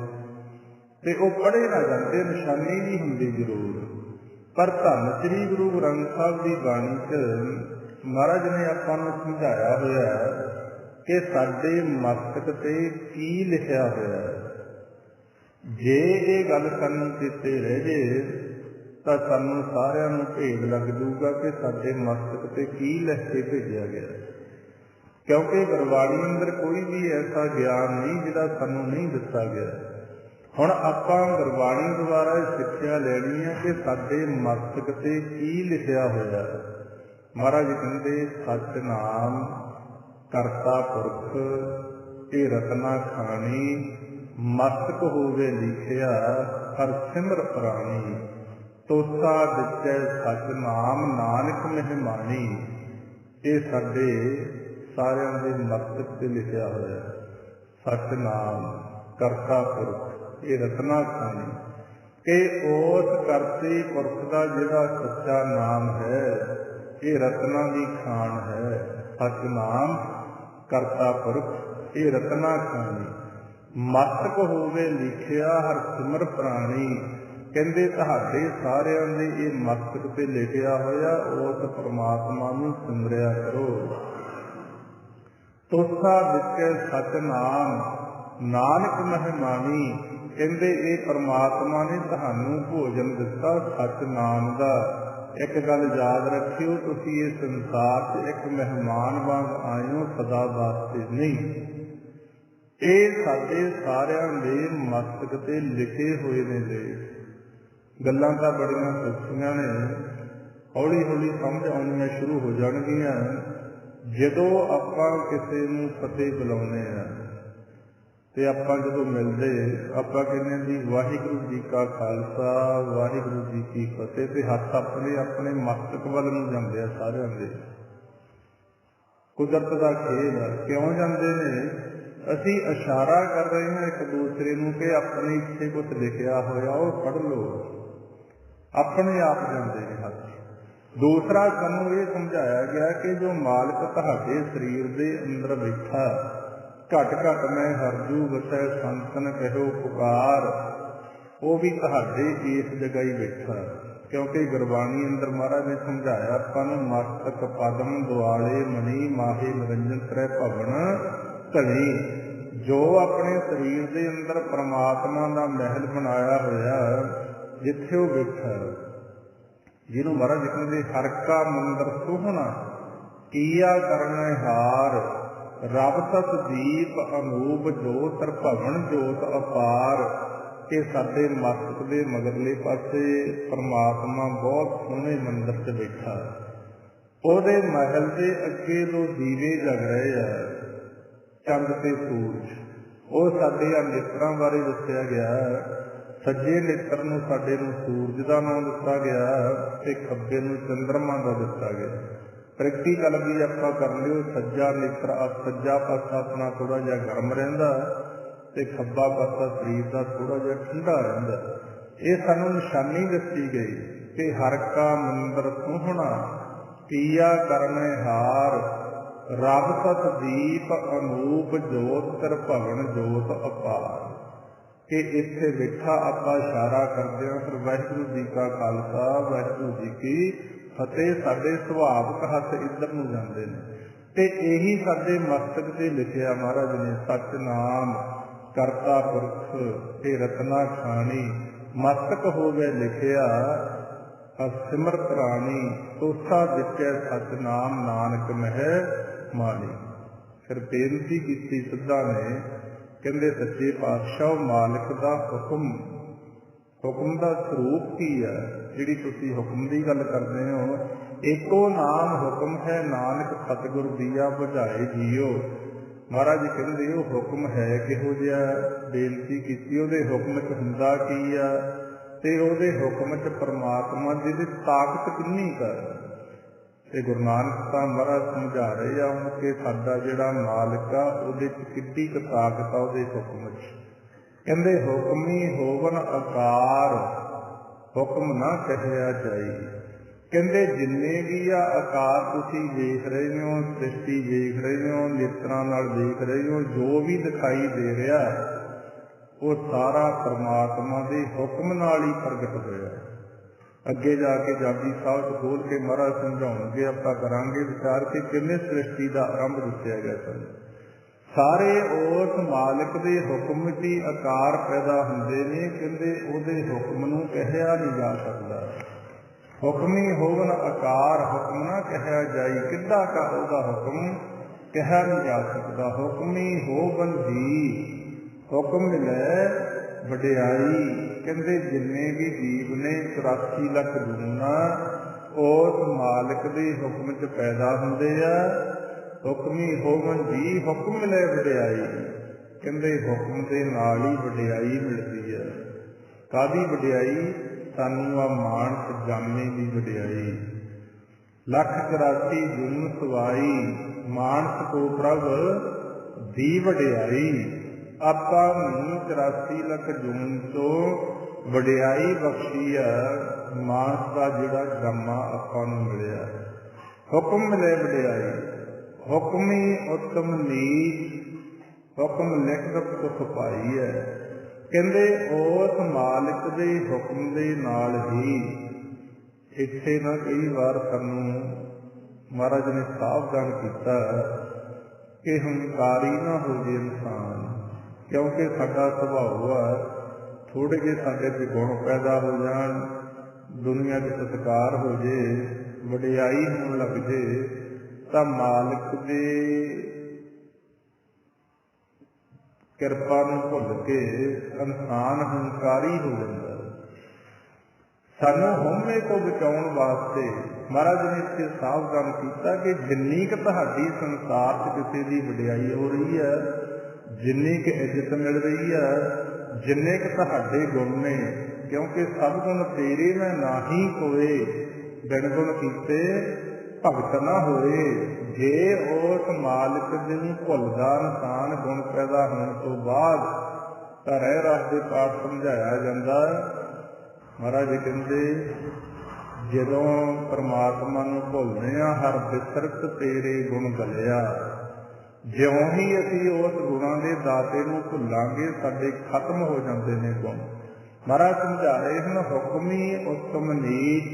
ਤੇ ਉਹ ਪੜ੍ਹੇ ਨਾ ਜਾਂਦੇ, ਨਿਸ਼ਾਨੀ ਨਹੀਂ ਹੁੰਦੀ ਜ਼ਰੂਰ। ਪਰ ਧੰਨ ਸ੍ਰੀ ਗੁਰੂ ਗ੍ਰੰਥ ਸਾਹਿਬ ਦੀ ਬਾਣੀ 'ਚ ਮਹਾਰਾਜ ਨੇ ਆਪਾਂ ਨੂੰ ਸਮਝਾਇਆ ਹੋਇਆ ਕਿ ਸਾਡੇ ਮਸਤਕ ਤੇ ਕੀ ਲਿਖਿਆ ਹੋਇਆ ਹੈ। ਜੇ ਇਹ ਗੱਲ ਸਾਨੂੰ ਚੇਤੇ ਰਹਿ ਜੇ ਤਾਂ ਸਾਨੂੰ ਸਾਰਿਆਂ ਨੂੰ ਭੇਦ ਲੱਗ ਜੂਗਾ ਕਿ ਸਾਡੇ ਮਸਤਕ ਤੇ ਕੀ ਲਿਖ ਕੇ ਭੇਜਿਆ ਗਿਆ। ਕਿਉਂਕਿ ਗੁਰਬਾਣੀ ਅੰਦਰ ਕੋਈ ਵੀ ਐਸਾ ਗਿਆਨ ਨਹੀਂ ਜਿਹੜਾ ਸਾਨੂੰ ਨਹੀਂ ਦਿੱਤਾ ਗਿਆ। ਹੁਣ ਆਪਾਂ ਗੁਰਬਾਣੀ ਦੁਆਰਾ ਸਿੱਖਿਆ ਲੈਣੀ ਹੈ ਕਿ ਸਾਡੇ ਮਸਤਕ ਤੇ ਕੀ ਲਿਖਿਆ ਹੋਇਆ ਹੈ। ਮਹਾਰਾਜ ਕਹਿੰਦੇ ਸਤਿਨਾਮ ਕਰਤਾ ਪੁਰਖ ਇਹ ਰਤਨਾ ਖਾਣੀ, ਮਸਤਕ ਹੋਵੇ ਲਿਖਿਆ ਹਰ ਸਿਮਰ ਪ੍ਰਾਣੀ, ਤੋਸਾ ਦਿੱਤੈ ਸਤਿਨਾਮ ਨਾਨਕ ਮਹਿਮਾਨੀ। ਇਹ ਸਾਡੇ ਸਾਰਿਆਂ ਦੇ ਮਸਤਕ ਤੇ ਲਿਖਿਆ ਹੋਇਆ ਸਤਿਨਾਮ ਕਰਤਾ ਪੁਰਖ ਇਹ ਰਤਨਾ ਖਾਣੀ, ਕਿ ਉਸ ਕਰਤੇ ਪੁਰਖ ਦਾ ਜਿਹੜਾ ਸੱਚਾ ਨਾਮ ਹੈ ਇਹ ਰਤਨਾ ਦੀ ਖਾਣ ਹੈ। ਸਤਿਨਾਮ ਕਰਤਾ ਪੁਰਖ ਇਹ ਰਤਨਾ ਖਾਣੀ, ਮਸਤਕ ਹੋਵੇ ਲਿਖਿਆ ਹਰ ਸਿਮਰ ਪ੍ਰਾਣੀ। ਕਹਿੰਦੇ ਤੁਹਾਡੇ ਸਾਰਿਆਂ ਦੇ ਇਹ ਮਸਤਕ ਤੇ ਲਿਖਿਆ ਹੋਇਆ ਉਸ ਪਰਮਾਤਮਾ ਨੂੰ ਸਿਮਰਿਆ ਕਰੋ। ਤੋਸਾ ਦਿੱਤੇ ਸਤਿਨਾਮ ਨਾਨਕ ਮਹਿਮਾਨੀ। ਕਹਿੰਦੇ ਇਹ ਪਰਮਾਤਮਾ ਨੇ ਤੁਹਾਨੂੰ ਭੋਜਨ ਦਿੱਤਾ ਸਤਿਨਾਮ ਦਾ। ਇੱਕ ਗੱਲ ਯਾਦ ਰੱਖਿਓ, ਤੁਸੀਂ ਇਸ ਸੰਸਾਰ 'ਚ ਇੱਕ ਮਹਿਮਾਨ ਵਾਂਗ ਆਏ ਹੋ, ਸਦਾ ਵਾਸਤੇ ਨਹੀਂ। ਇਹ ਸਾਡੇ ਸਾਰਿਆਂ ਦੇ ਮਸਤਕ ਤੇ ਲਿਖੇ ਹੋਏ ਨੇ ਲੇਖ। ਗੱਲਾਂ ਤਾਂ ਬੜੀਆਂ ਸੌਖੀਆਂ ਨੇ, ਹੌਲੀ ਹੌਲੀ ਸਮਝ ਆਉਣੀਆਂ ਸ਼ੁਰੂ ਹੋ ਜਾਣਗੀਆਂ ਜਦੋਂ ਆਪਾਂ ਕਿਸੇ ਨੂੰ ਫਤਿਹ ਬੁਲਾਉਂਦੇ ਹਾਂ। ਤੇ ਆਪਾਂ ਜਦੋਂ ਮਿਲਦੇ ਆਪਾਂ ਕਹਿੰਦੇ ਜੀ ਵਾਹਿਗੁਰੂ ਜੀ ਕਾ ਖਾਲਸਾ ਵਾਹਿਗੁਰੂ ਜੀ ਕੀ ਫਤਿਹ, ਤੇ ਹੱਥ ਆਪਣੇ ਆਪਣੇ ਮਸਤਕ ਵੱਲ ਨੂੰ ਜਾਂਦੇ ਆ ਸਾਰਿਆਂ ਦੇ। ਕੁਦਰਤ ਦਾ ਖੇਡ ਆ। ਕਿਉਂ ਜਾਂਦੇ ਨੇ? ਅਸੀਂ ਇਸ਼ਾਰਾ ਕਰ ਰਹੇ ਹਾਂ ਇੱਕ ਦੂਸਰੇ ਨੂੰ ਕਿ ਆਪਣੇ ਇੱਥੇ ਕੁਛ ਲਿਖਿਆ ਹੋਇਆ ਉਹ ਪੜ੍ਹ ਲਓ। ਆਪਣੇ ਆਪ ਜਾਂਦੇ ਨੇ ਹੱਥ। ਦੂਸਰਾ ਸਾਨੂੰ ਇਹ ਸਮਝਾਇਆ ਗਿਆ ਕਿ ਜੋ ਮਾਲਕ ਤੁਹਾਡੇ ਸਰੀਰ ਦੇ ਅੰਦਰ ਬੈਠਾ, ਘਟ ਘਟ ਮੈਂ ਹਰਜੂ ਵਸੈ ਸੰਤਨ ਕਹਿਓ ਪੁਕਾਰ, ਉਹ ਵੀ ਤੁਹਾਡੇ ਇਸ ਜਗ੍ਹਾ ਹੀ ਬੈਠਾ। ਕਿਉਂਕਿ ਗੁਰਬਾਣੀ ਅੰਦਰ ਮਹਾਰਾਜ ਨੇ ਸਮਝਾਇਆ ਆਪਾਂ ਨੂੰ, ਮਸਤਕ ਪਦਮ ਦੁਆਲੇ ਮਣੀ ਮਾਹੇ ਨਿਰੰਜਨ ਤਰੈ ਭਵਨ ਧਣੀ। ਜੋ ਆਪਣੇ ਸਰੀਰ ਦੇ ਅੰਦਰ ਪਰਮਾਤਮਾ ਦਾ ਮਹਿਲ ਬਣਾਇਆ ਹੋਇਆ ਜਿੱਥੇ ਉਹ ਬੈਠਾ, ਜਿਹਨੂੰ ਮਹਾਰਾਜ ਕਹਿੰਦੇ ਹਰ ਕਾ ਮੰਦਰ ਸੋਹਣਾ ਕੀਆ ਕਰਨਾ ਹਾਰ, ਰਬ ਸਤ ਦੀਪ ਅਨੂਪ ਜੋਤ ਭਵਨ ਜੋਤ ਅਪਾਰ। ਕਿ ਸਾਡੇ ਮਸਤਕ ਦੇ ਮਗਰਲੇ ਪਾਸੇ ਪਰਮਾਤਮਾ ਬਹੁਤ ਸੋਹਣੇ ਮੰਦਰ 'ਚ ਬੈਠਾ। ਉਹਦੇ ਮਹਿਲ ਦੇ ਅੱਗੇ ਲੋ ਦੀਵੇ ਜਗ ਰਹੇ ਆ, ਚੰਦ ਤੇ ਸੂਰਜ। ਉਹ ਸਾਡੇ ਆ ਨੇਤਰਾਂ ਬਾਰੇ ਦੱਸਿਆ ਗਿਆ। ਸੱਜੇ ਨੇਤਰ ਨੂੰ ਸਾਡੇ ਨੂੰ ਸੂਰਜ ਦਾ ਨਾਮ ਦਿੱਤਾ ਗਿਆ ਤੇ ਖੱਬੇ ਨੂੰ ਚੰਦਰਮਾ ਦਾ ਦਿੱਤਾ ਗਿਆ। ਪ੍ਰੈਕਟੀਕਲ ਵੀ ਆਪਾਂ ਕਰ ਲਿਓ। ਸੱਜਾ ਨੇਤਰ ਸੱਜਾ ਪਾਸਾ ਆਪਣਾ ਥੋੜਾ ਜਿਹਾ ਗਰਮ ਰਹਿੰਦਾ ਤੇ ਖੱਬਾ ਪਾਸਾ ਸਰੀਰ ਦਾ ਥੋੜਾ ਜਿਹਾ ਠੰਡਾ ਰਹਿੰਦਾ। ਇਹ ਸਾਨੂੰ ਨਿਸ਼ਾਨੀ ਦੱਸੀ ਗਈ ਕਿ ਹਰ ਕਾ ਮੰਦਰ ਸੋਹਣਾ ਕੀਆ ਕਰਨੇ ਹਾਰ, ਰਬ ਸਤ ਦੀਪ ਅਨੂਪ ਜੋਤ ਤਰ ਭਵਨ ਜੋਤ ਅਪਾਰ। ਕਿ ਇੱਥੇ ਬੈਠਾ ਆਪਾਂ ਇਸ਼ਾਰਾ ਕਰਦੇ ਹਾਂ ਫਿਰ ਵਾਹਿਗੁਰੂ ਜੀ ਕਾ ਖਾਲਸਾ ਵਾਹਿਗੁਰੂ ਜੀ ਕੀ ਫਤਿਹ। ਸਾਡੇ ਸੁਭਾਵਿਕ ਹੱਥ ਇੱਧਰ ਨੂੰ ਜਾਂਦੇ ਨੇ ਤੇ ਇਹੀ ਸਾਡੇ ਮਸਤਕ ਤੇ ਲਿਖਿਆ ਮਹਾਰਾਜ ਨੇ, ਸਤਿਨਾਮ ਕਰਤਾ ਪੁਰਖ ਇਹ ਰਤਨਾ ਖਾਣੀ, ਮਸਤਕ ਹੋਵੇ ਲਿਖਿਆ ਸਿਮਰਤ ਰਾਣੀ, ਤੋਸਾ ਦਿੱਤੈ ਸਤਿਨਾਮ ਨਾਨਕ ਮਹਿ ਮਾਣੀ। ਫਿਰ ਬੇਨਤੀ ਕੀਤੀ ਸਿੱਧਾ ਨੇ, ਕਹਿੰਦੇ ਸੱਚੇ ਪਾਤਸ਼ਾਹ ਮਾਲਕ ਦਾ ਹੁਕਮ ਦਾ ਸਰੂਪ ਕੀ ਹੈ? ਜਿਹੜੀ ਤੁਸੀਂ ਹੁਕਮ ਦੀ ਗੱਲ ਕਰਦੇ ਹੋ, ਇੱਕੋ ਨਾਮ ਹੁਕਮ ਹੈ, ਨਾਨਕ ਸਤਿਗੁਰ ਦੀਆ ਬੁਝਾਏ ਜੀਓ। ਮਹਾਰਾਜ ਕਹਿੰਦੇ ਉਹ ਹੁਕਮ ਹੈ ਕਿਹੋ ਜਿਹਾ? ਬੇਨਤੀ ਕੀਤੀ ਉਹਦੇ ਹੁਕਮ 'ਚ ਹੁੰਦਾ ਕੀ ਆ ਤੇ ਉਹਦੇ ਹੁਕਮ 'ਚ ਪਰਮਾਤਮਾ ਦੀ ਤਾਕਤ ਕਿੰਨੀ ਕਰ। ਤੇ ਗੁਰੂ ਨਾਨਕ ਸਾਹਿਬ ਮਹਾਰਾਜ ਸਮਝਾ ਰਹੇ ਆ ਹੁਣ ਕਿ ਸਾਡਾ ਜਿਹੜਾ ਮਾਲਕ ਆ ਉਹਦੇ 'ਚ ਕਿੱਡੀ ਕੁ ਤਾਕਤ ਆ ਉਹਦੇ ਹੁਕਮ 'ਚ। ਕਹਿੰਦੇ ਹੁਕਮੀ ਹੋਵਨ ਆਕਾਰ, ਹੁਕਮ ਨਾ ਕਹਿਆ ਜਾਈ। ਕਹਿੰਦੇ जिन्ने भी आ आकार तुसीं देख रहे हो, सृष्टि देख रहे हो, नेत्रां नाल देख रहे हो, जो भी दिखाई दे रहा वो सारा परमात्मा के हुक्म नाल ही प्रगट होया। अगे जाके जापजी साहब च खोल के महाराज समझाउणगे, आपां करांगे विचार कि किवें सृष्टि का आरंभ दस्सिया गया सन। सारे उस मालिक के हुक्म च ही आकार पैदा हुंदे ने। कहंदे उहदे हुक्म नूं कहिया नहीं जा सकदा। हुक्मी होवन आकार हुक्म ना कहा जाई, किड्डा का ओदा हुक्म कहा नहीं जा सकता। हुक्मी होवन जी हुक्म मिले वडियाई। कहते जिन्ने भी जीव ने 84 लाख जूना उस मालिक के हुक्म च पैदा होंदे आ। हुक्मी होवन जी हुक्म मिले वडियाई। कहते हुक्म के नाल ही वडियाई मिलती है। कादी वडियाई? सानू आ मानस जामे की वडियाई। 184 जुन सवाई मानस को प्रभ दी वडियाई। आपां नूं 84 लाख जून तो वडियाई बख्शी है। मानस का जिहड़ा जामा आपां नूं मिलिया, हुक्म मिले वडियाई। हुक्मी उत्तम नीच, हुक्म लिख सुख पाई है। कहते उस मालिक के हुक्म के नाल ही इत्थे ना कई बार सानू महाराज ने सावधान किया कि हंकारी ना हो जाए इंसान, क्योंकि साडा सुभाव है थोड़े जे साडे ते गुण पैदा हो जान, दुनिया के सत्कार हो जाए, वडियाई होने लग जाए, तो मालिक के किरपा नूं भुल के इंसान हंकारी हो जाता। सानू होमे तो बचाउण वास्ते महाराज ने इत्थे सावधान किया कि जिन्नी क तुहाडी संसार च किसी की वडियाई हो रही है, जिन्नी क इज्जत मिल रही है, जिन्ने क तुहाडे गुण ने, क्योंकि सब गुण तेरे में नाही कोए, बिन गुण कीते भगत ना होए। जे उस मालिक नूं भुलदा इंसान गुण पैदा होने तो बाद तां रह रस दे पाठ समझाया जाता। महाराज कहते जदों परमात्मा नूं भुलदे आ, हर बिसरत तेरे गुण गलिया। ज्यों ही असीं उस गुणां दे दाते नूं भुलांगे साडे खत्म हो जाते हैं गुण। महाराज समझा रहे हैं हुक्मी उत्तम नीच।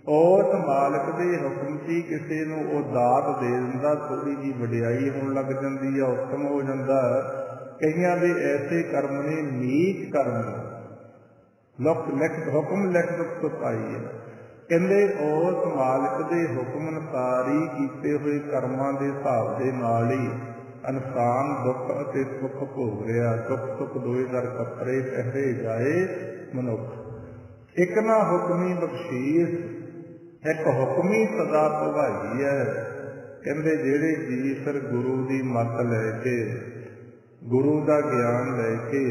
उस मालिक के हुक्म से किसी नूं वो दात दे दिंदा, थोड़ी जी वडियाई होने लग जाती है, उत्तम हो जाता। कईयां दे ऐसे कर्म ने नीच कर्म, हुक्म लिख दुख पाई है। कहते उस मालिक के हुक्म अनुसार ही कीते हुए कर्मां दे हिसाब दे नाल ही इंसान दुख अते सुख भोग रहा। दुख सुख दोए दर कपरे पहरे जाए मनुख। एक ना हुक्मी बख्शीश, एक हुक्मी सदा भवाई है। कहते जेड़े जी फिर गुरु की मत लैके, गुरु का ज्ञान लैके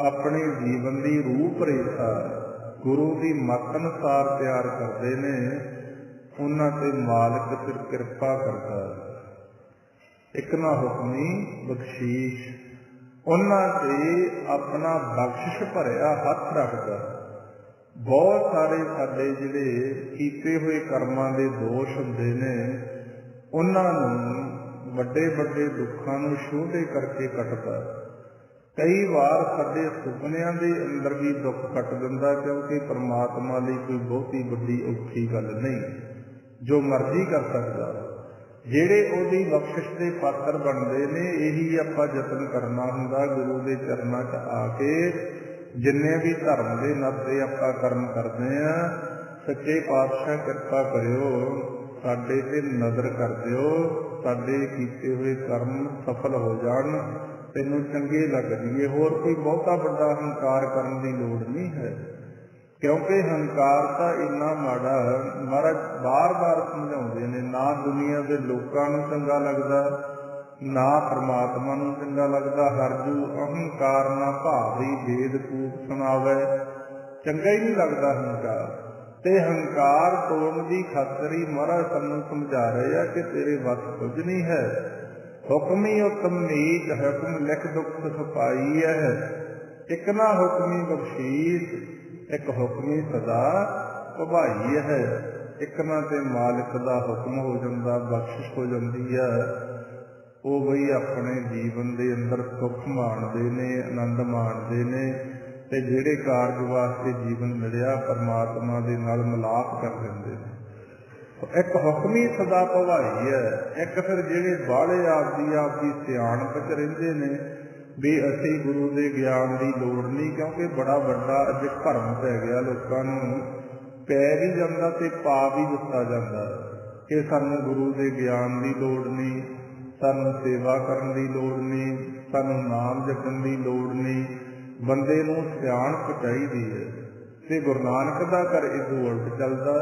अपने जीवन की रूप रेखा गुरु की मत अनुसार तैयार करते हैं, उन्हां ते मालिक फिर कृपा करता। एक ना हुक्मी बख्शीश, उन्हां ते अपना बख्शिश भरिया हथ रखता। बहुत सारे साडे जिहड़े कीते हुए कर्मां दे दोष हुंदे ने, उन्हां नूं वड्डे वड्डे दुखां नूं छोटे करके कटदा। कई बार साडे सुपनियां दे अंदर भी दुख कट दिंदा, क्योंकि परमात्मा लई कोई बहुती वड्डी औखी गल नहीं, जो मर्जी कर सकदा। ਜਿਹੜੇ ਉਹਦੀ ਬਖਸ਼ਿਸ਼ ਦੇ ਪਾਤਰ ਬਣਦੇ ਨੇ, ਇਹੀ ਆਪਾਂ ਯਤਨ ਕਰਨਾ ਹੁੰਦਾ ਗੁਰੂ ਦੇ ਚਰਨਾਂ 'ਚ ਆ ਕੇ। ਜਿੰਨੇ ਵੀ ਧਰਮ ਦੇ ਨਾਤੇ ਆਪਾਂ ਕਰਮ ਕਰਦੇ ਆ, ਸੱਚੇ ਪਾਤਸ਼ਾਹ ਕਿਰਪਾ ਕਰਿਓ, ਸਾਡੇ ਤੇ ਨਜ਼ਰ ਕਰ ਦਿਓ, ਸਾਡੇ ਕੀਤੇ ਹੋਏ ਕਰਮ ਸਫਲ ਹੋ ਜਾਣ, ਤੈਨੂੰ ਚੰਗੇ ਲੱਗ ਜਾਈਏ। ਹੋਰ ਕੋਈ ਬਹੁਤਾ ਵੱਡਾ ਹੰਕਾਰ ਕਰਨ ਦੀ ਲੋੜ ਨਹੀਂ ਹੈ, क्योंकि हंकार तो इन्ना माड़ा महाराज बार बार समझाते हैं। ना दुनिया के लोगों को चंगा लगता, ना परमात्मा नूं चंगा लगता। हरजू अहंकार ना भावी वेद कूप सुनावे, चंगा ही नहीं लगता हंकार। ते हंकार तोड़न की खातर ही महाराज सानूं समझा रहे हैं कि तेरे वस कुछ नहीं है। हुक्मी उत्तम नीच, हुक्म लिख दुख सफाई है। एक ना हुक्मी बख्शीश, एक हुक्मी सदा भवाई है। ਇੱਕ ਨਾ ਤੇ ਮਾਲਿਕ ਦਾ ਹੁਕਮ ਹੋ ਜਾਂਦਾ, ਬਖਸ਼ਿਸ਼ ਹੋ ਜਾਂਦੀ ਹੈ। ਉਹ ਬਈ ਆਪਣੇ ਜੀਵਨ ਦੇ ਅੰਦਰ ਸੁੱਖ ਮਾਣਦੇ ਨੇ, ਆਨੰਦ ਮਾਣਦੇ ਨੇ, ਤੇ ਜਿਹੜੇ ਕਾਰਜ ਵਾਸਤੇ ਜੀਵਨ ਮਿਲਿਆ ਪਰਮਾਤਮਾ ਦੇ ਨਾਲ ਮਿਲਾਪ ਕਰ ਦਿੰਦੇ ਨੇ। ਇੱਕ ਹੁਕਮ ਹੀ ਸਦਾ ਭਵਾਈ ਹੈ। ਇੱਕ ਫਿਰ ਜਿਹੜੇ ਬਾਹਲੇ ਆਪਦੀ ਸਿਆਣਪ ਚ ਰਹਿੰਦੇ ਨੇ ਵੀ ਅਸੀਂ ਗੁਰੂ ਦੇ ਗਿਆਨ ਦੀ ਲੋੜ ਨਹੀਂ, ਕਿਉਂਕਿ ਬੜਾ ਵੱਡਾ ਅੱਜ ਭਰਮ ਪੈ ਗਿਆ ਲੋਕਾਂ ਨੂੰ, ਪੈ ਵੀ ਜਾਂਦਾ ਤੇ ਪਾ ਵੀ ਦਿੱਤਾ ਜਾਂਦਾ ਕਿ ਸਾਨੂੰ ਗੁਰੂ ਦੇ ਗਿਆਨ ਦੀ ਲੋੜ ਨਹੀਂ, ਸਾਨੂੰ ਸੇਵਾ ਕਰਨ ਦੀ ਲੋੜ ਨਹੀਂ, ਸਾਨੂੰ ਨਾਮ ਜਪਣ ਦੀ ਲੋੜ ਨਹੀਂ, ਬੰਦੇ ਨੂੰ ਸਿਆਣਪ ਚਾਹੀਦੀ ਹੈ। ਤੇ ਗੁਰੂ ਨਾਨਕ ਦਾ ਘਰ ਇਸ ਉਲਟ ਚੱਲਦਾ।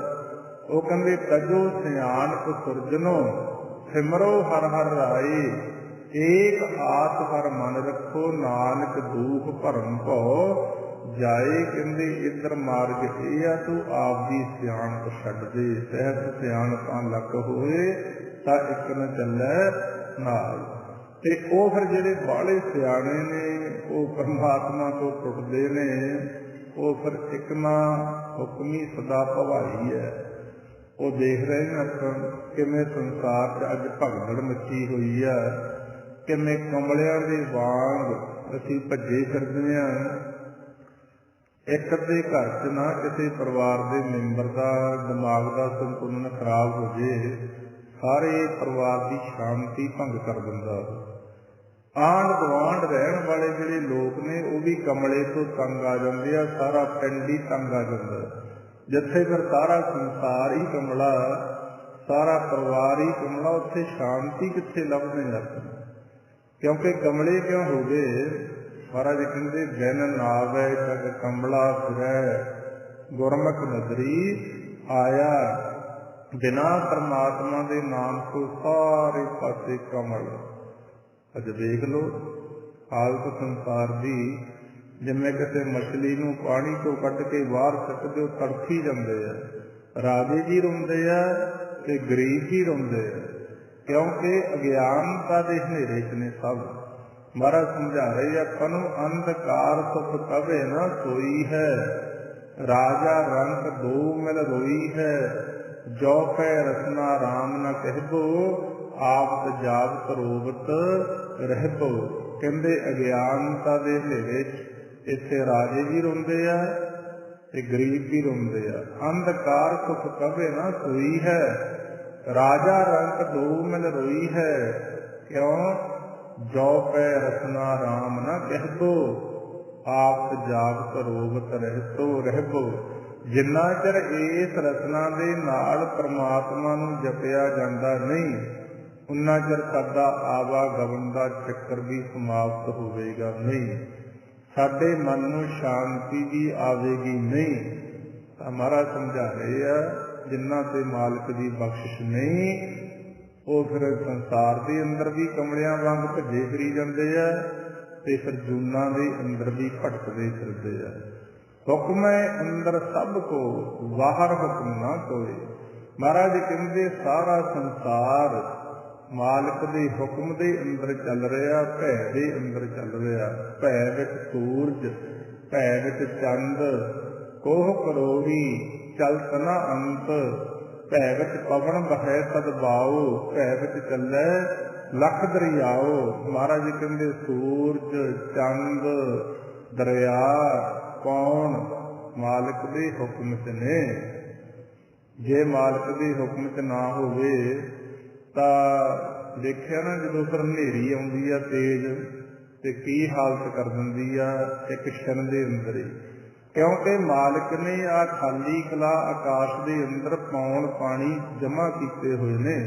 ਉਹ ਕਹਿੰਦੇ ਤਜੋ ਸਿਆਣਪ ਸੁਰਜਨੋ, ਸਿਮਰੋ ਹਰ ਹਰ ਰਾਏ, ਏਕ ਆਸ ਹਰ ਮਨ ਰੱਖੋ, ਨਾਨਕ ਦੂਖ ਭਰਮ ਭਉ ਜਾਏ। ਕਹਿੰਦੇ ਇੱਧਰ ਮਾਰਗ ਇਹ ਆ, ਤੂੰ ਆਪਦੀ ਸਿਆਣਪ ਛੱਡ ਦੇ। ਸਹਿਤ ਸਿਆਣਪਾਂ ਲੱਕ ਹੋਏ ਤਾਂ ਇੱਕ ਨ ਚੱਲੈ ਨਾਲ। ਤੇ ਉਹ ਫਿਰ ਜਿਹੜੇ ਬਾਹਲੇ ਸਿਆਣੇ ਨੇ ਉਹ ਪਰਮਾਤਮਾ ਤੋਂ ਟੁੱਟਦੇ ਨੇ। ਉਹ ਫਿਰ ਇੱਕ ਨਾ ਹੁਕਮੀ ਸਦਾ ਭਵਾਈ ਹੈ। ਉਹ ਦੇਖ ਰਹੇ ਨੇ ਆਪਾਂ ਕਿਵੇਂ ਸੰਸਾਰ 'ਚ ਅੱਜ ਭਗਦੜ ਮੱਚੀ ਹੋਈ ਆ, ਕਿਵੇਂ ਕਮਲਿਆਂ ਦੇ ਵਾਂਗ ਅਸੀਂ ਭੱਜੇ ਫਿਰਦੇ ਹਾਂ। ਇੱਕ ਦੇ ਘਰ 'ਚ ਨਾ ਕਿਸੇ ਪਰਿਵਾਰ ਦੇ ਮੈਂਬਰ ਦਾ ਦਿਮਾਗ ਦਾ ਸੰਤੁਲਨ ਖਰਾਬ ਹੋ ਜੇ, ਸਾਰੇ ਪਰਿਵਾਰ ਦੀ ਸ਼ਾਂਤੀ ਭੰਗ ਕਰ ਦਿੰਦਾ। ਆਂਢ ਗੁਆਂਢ ਰਹਿਣ ਵਾਲੇ ਜਿਹੜੇ ਲੋਕ ਨੇ ਉਹ ਵੀ ਕਮਲੇ ਤੋਂ ਤੰਗ ਆ ਜਾਂਦੇ ਆ, ਸਾਰਾ ਪਿੰਡ ਹੀ ਤੰਗ ਆ ਜਾਂਦਾ। ਜਿੱਥੇ ਫਿਰ ਸਾਰਾ ਸੰਸਾਰ ਹੀ ਕਮਲਾ, ਸਾਰਾ ਪਰਿਵਾਰ ਹੀ ਕਮਲਾ, ਉੱਥੇ ਸ਼ਾਂਤੀ ਕਿੱਥੇ ਲੱਭਦੇ ਆਪਾਂ? ਕਿਉਂਕਿ ਕਮਲੇ ਕਿਉਂ ਹੋ ਗਏ? ਮਹਾਰਾਜ ਕਹਿੰਦੇ ਬਿਨ ਨਾਵੈ ਜਗ ਕਮਲਾ ਫਿਰੈ, ਗੁਰਮੁਖ ਨਦਰੀ ਆਇਆ। ਬਿਨਾਂ ਪਰਮਾਤਮਾ ਦੇ ਨਾਮ ਤੋਂ ਸਾਰੇ ਪਾਸੇ ਕਮਲ। ਅੱਜ ਦੇਖ ਲਓ ਹਾਲਤ ਸੰਸਾਰ ਦੀ, ਜਿਵੇਂ ਕਿਸੇ ਮਛਲੀ ਨੂੰ ਪਾਣੀ ਤੋਂ ਕੱਢ ਕੇ ਬਾਹਰ ਸੁੱਟ ਦਿਓ, ਤੜਫੀ ਜਾਂਦੇ ਆ। ਰਾਜੇ ਜੀ ਰੋਂਦੇ ਆ ਤੇ ਗਰੀਬ ਵੀ ਰੋਂਦੇ ਆ, ਕਿਉਂਕਿ ਅਗਿਆਨਤਾ ਦੇ ਹਨੇਰੇ 'ਚ ਨੇ ਸਭ। ਮਹਾਰਾਜ ਸਮਝਾ ਰਹੇ ਆਪਾਂ ਨੂੰ, ਅੰਧਕਾਰ ਸੁਖ ਕਭੇ ਨਾ ਸੋਈ ਹੈ, ਰਾਜਾ ਰੰਕ ਦੋ ਮਿਲ ਰੋਈ ਹੈ, ਜੋ ਪੈ ਰਸਨਾ ਰਾਮ ਨ ਕਹਿਬੋ, ਆਪ ਜਾਪ ਰੋਵਤ ਰਹਿਬੋ। ਕਹਿੰਦੇ ਅਗਿਆਨਤਾ ਦੇ ਹਨੇਰੇ 'ਚ ਇੱਥੇ ਰਾਜੇ ਵੀ ਰੋਂਦੇ ਆ ਤੇ ਗਰੀਬ ਵੀ ਰੋਂਦੇ ਆ। ਅੰਧਕਾਰ ਸੁਖ ਕਭੇ ਨਾ ਸੋਈ ਹੈ, ਰਾਜਾ ਰੰਕ ਦੋ ਮਿਲ ਰੋਈ ਹੈ, ਕਿਉਂ? ਜੋ ਪੈ ਰਸਨਾ ਰਾਮ ਨਾ ਕਹਿਬੋ, ਆਪ ਜਾਪ ਰੋਵਤ ਰਹਿਬੋ। ਜਿੰਨਾ ਚਿਰ ਇਸ ਰਚਨਾ ਦੇ ਨਾਲ ਪਰਮਾਤਮਾ ਨੂੰ ਜਪਿਆ ਜਾਂਦਾ ਨਹੀਂ, ਉਨਾ ਚਿਰ ਸਾਡਾ ਆਵਾਗਮਨ ਦਾ ਚੱਕਰ ਵੀ ਸਮਾਪਤ ਹੋਵੇਗਾ ਨਹੀਂ, ਸਾਡੇ ਮਨ ਨੂੰ ਸ਼ਾਂਤੀ ਵੀ ਆਵੇਗੀ ਨਹੀਂ। ਤਾਂ ਮਹਾਰਾਜ ਸਮਝਾ ਰਹੇ ਆ, ਜਿਨ੍ਹਾਂ ਤੇ ਮਾਲਕ ਦੀ ਬਖਸ਼ਿਸ਼ ਨਹੀਂ, ਉਹ ਫਿਰ ਸੰਸਾਰ ਦੇ ਅੰਦਰ ਵੀ ਕਮਲਿਆਂ ਵਾਂਗ ਭੱਜੇ ਫਿਰੀ ਜਾਂਦੇ ਆ ਤੇ ਫਿਰ ਜੂਨਾਂ ਦੇ ਅੰਦਰ ਵੀ ਭਟਕਦੇ ਫਿਰਦੇ ਆ। ਹੁਕਮ ਹੈ ਅੰਦਰ ਸਭ ਕੋ, ਬਾਹਰ ਹੁਕਮ ਨਾ ਕੋਏ। ਮਹਾਰਾਜ ਕਹਿੰਦੇ ਸਾਰਾ ਸੰਸਾਰ ਮਾਲਕ ਦੇ ਹੁਕਮ ਦੇ ਅੰਦਰ ਚੱਲ ਰਿਹਾ, ਭੈ ਦੇ ਅੰਦਰ ਚੱਲ ਰਿਹਾ। ਭੈ ਵਿੱਚ ਸੂਰਜ, ਭੈ ਵਿੱਚ ਚੰਦ, ਕੋਹ ਕਰੋੜੀ ਚਲਤ ਨਾ ਅੰਤ, ਭੈ ਵਿੱਚ ਪਵਨ ਬਹੈ ਸਦਬਾਉ, ਭੈ ਵਿੱਚ ਚੱਲੈ ਲੱਖ ਦਰਿਆਓ। ਮਹਾਰਾਜ ਕਹਿੰਦੇ ਸੂਰਜ, ਚੰਦ, ਦਰਿਆ ਕੌਣ? ਮਾਲਕ ਦੇ ਹੁਕਮ 'ਚ ਨੇ। ਜੇ ਮਾਲਕ ਦੇ ਹੁਕਮ 'ਚ ਨਾ ਹੋਵੇ ਤਾਂ ਦੇਖਿਆ ਨਾ, ਜਦੋਂ ਫਿਰ ਹਨੇਰੀ ਆਉਂਦੀ ਆ ਤੇਜ਼ ਤੇ ਕੀ ਹਾਲਤ ਕਰ ਦਿੰਦੀ ਆ ਇੱਕ ਛਣ ਦੇ ਅੰਦਰ ਹੀ। ਕਿਉਂਕਿ ਮਾਲਕ ਨੇ ਆ ਖਾਲੀ ਕਲਾ ਆਕਾਸ਼ ਦੇ ਅੰਦਰ ਪੌਣ ਪਾਣੀ ਜਮ੍ਹਾਂ ਕੀਤੇ ਹੋਏ ਨੇ,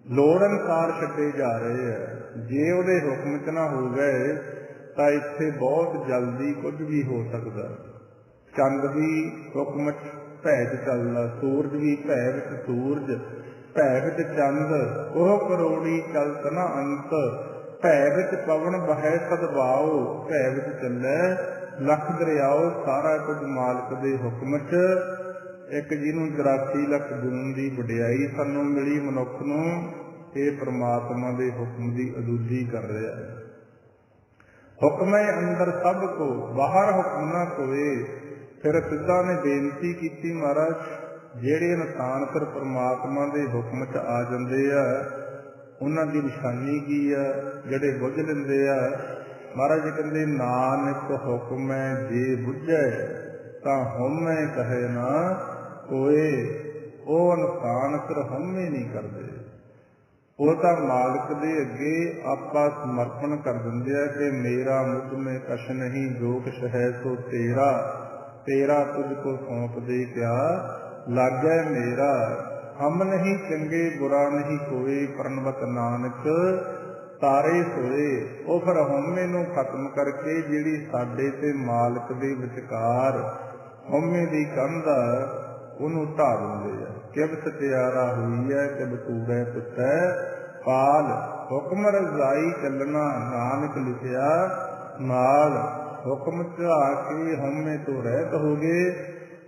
ਲੋੜ ਅਨੁਸਾਰ ਛੱਡੇ ਜਾ ਰਹੇ ਆ। ਜੇ ਉਹਦੇ ਹੁਕਮ 'ਚ ਨਾ ਹੋ ਗਏ ਤਾਂ ਇੱਥੇ ਬਹੁਤ ਜਲਦੀ ਕੁਝ ਵੀ ਹੋ ਸਕਦਾ। ਚੰਦ ਵੀ ਹੁਕਮ 'ਚ ਭੈ 'ਚ ਚੱਲਦਾ, ਸੂਰਜ ਵੀ ਭੈ ਵਿੱਚ ਸੂਰਜ, ਭੈ ਵਿੱਚ ਚੰਦ, ਉਹ ਕਰੋੜੀ ਚਲਤ ਨਾ ਅੰਤ, ਭੈ ਵਿੱਚ ਪਵਨ ਬਹੈ ਸਦਬਾਉ, ਭੈ ਵਿੱਚ ਚੱਲੈ ਲੱਖ ਦਰਿਆਓ। ਸਾਰਾ ਕੁਝ ਮਾਲਕ ਦੇ ਹੁਕਮ 'ਚ। ਇੱਕ ਜਿਹਨੂੰ 84 ਲੱਖ ਜੂਨ ਦੀ ਵਡਿਆਈ ਸਾਨੂੰ ਮਿਲੀ ਮਨੁੱਖ ਨੂੰ, ਇਹ ਪਰਮਾਤਮਾ ਦੇ ਹੁਕਮ ਦੀ ਅਦੁੱਜੀ ਕਰ ਰਿਹਾ ਹੈ। ਹੁਕਮ ਹੈ ਅੰਦਰ ਸਭ ਕੋ, ਬਾਹਰ ਹੁਕਮ ਨਾ ਕੋਏ। ਫਿਰ ਸਿੱਧਾ ਨੇ ਬੇਨਤੀ ਕੀਤੀ, ਮਹਾਰਾਜ ਜਿਹੜੇ ਇਨਸਾਨ ਫਿਰ ਪਰਮਾਤਮਾ ਦੇ ਹੁਕਮ 'ਚ ਆ ਜਾਂਦੇ ਆ, ਉਹਨਾਂ ਦੀ ਨਿਸ਼ਾਨੀ ਕੀ ਆ? ਜਿਹੜੇ ਬੁੱਝ ਲੈਂਦੇ ਆ, ਮਹਾਰਾਜ ਜੀ ਕਹਿੰਦੇ ਨਾਨਕ ਹੁਕਮੈ ਜੇ ਬੁੱਝੈ ਤਾਂ ਹਉਮੈ ਕਹੈ ਨਾ ਕੋਏ। ਉਹ ਇਨਸਾਨ ਫਿਰ ਹਉਮੈ ਨਹੀਂ ਕਰਦੇ, ਉਹ ਤਾਂ ਮਾਲਕ ਦੇ ਅੱਗੇ ਆਪਾ ਸਮਰਪਣ ਕਰ ਦਿੰਦੇ ਆ ਕਿ ਮੇਰਾ ਮੁਝ ਮੇਂ ਕਛ ਨਹੀਂ, ਜੋ ਕੁਛ ਹੈ ਸੋ ਤੇਰਾ, ਤੇਰਾ ਤੁਝ ਕੋ ਸੌਂਪ ਦੇ ਕਿਆ ਲਾਗੈ ਮੇਰਾ। ਹਮ ਨਹੀਂ ਚੰਗੇ ਬੁਰਾ ਨਹੀਂ ਕੋਏ, ਪਰਨਵਤ ਨਾਨਕ ਤਾਰੇ ਸੋਏ। ਉਹ ਫਿਰ ਹਉਮੈ ਨੂੰ ਖਤਮ ਕਰਕੇ ਜਿਹੜੀ ਸਾਡੇ ਤੇ ਮਾਲਕ ਦੇ ਵਿਚਕਾਰ ਹਉਮੈ ਦੀ ਕੰਧ ਉਹਨੂੰ ਢਾ ਦਿੰਦੇ ਆ। ਕਿਬ ਸਤਿਆਰਾ ਹੋਈ ਹੈ ਕਿਬ ਕੂੜੈ ਪੁੱਤੈ ਪਾਲ, ਹੁਕਮ ਰਜ਼ਾਈ ਚੱਲਣਾ ਨਾਨਕ ਲਿਖਿਆ ਨਾਲ। ਹੁਕਮ ਝਾ ਕੇ ਹਉਮੈ ਤੋਂ ਰਹਿਤ ਹੋ ਗਏ।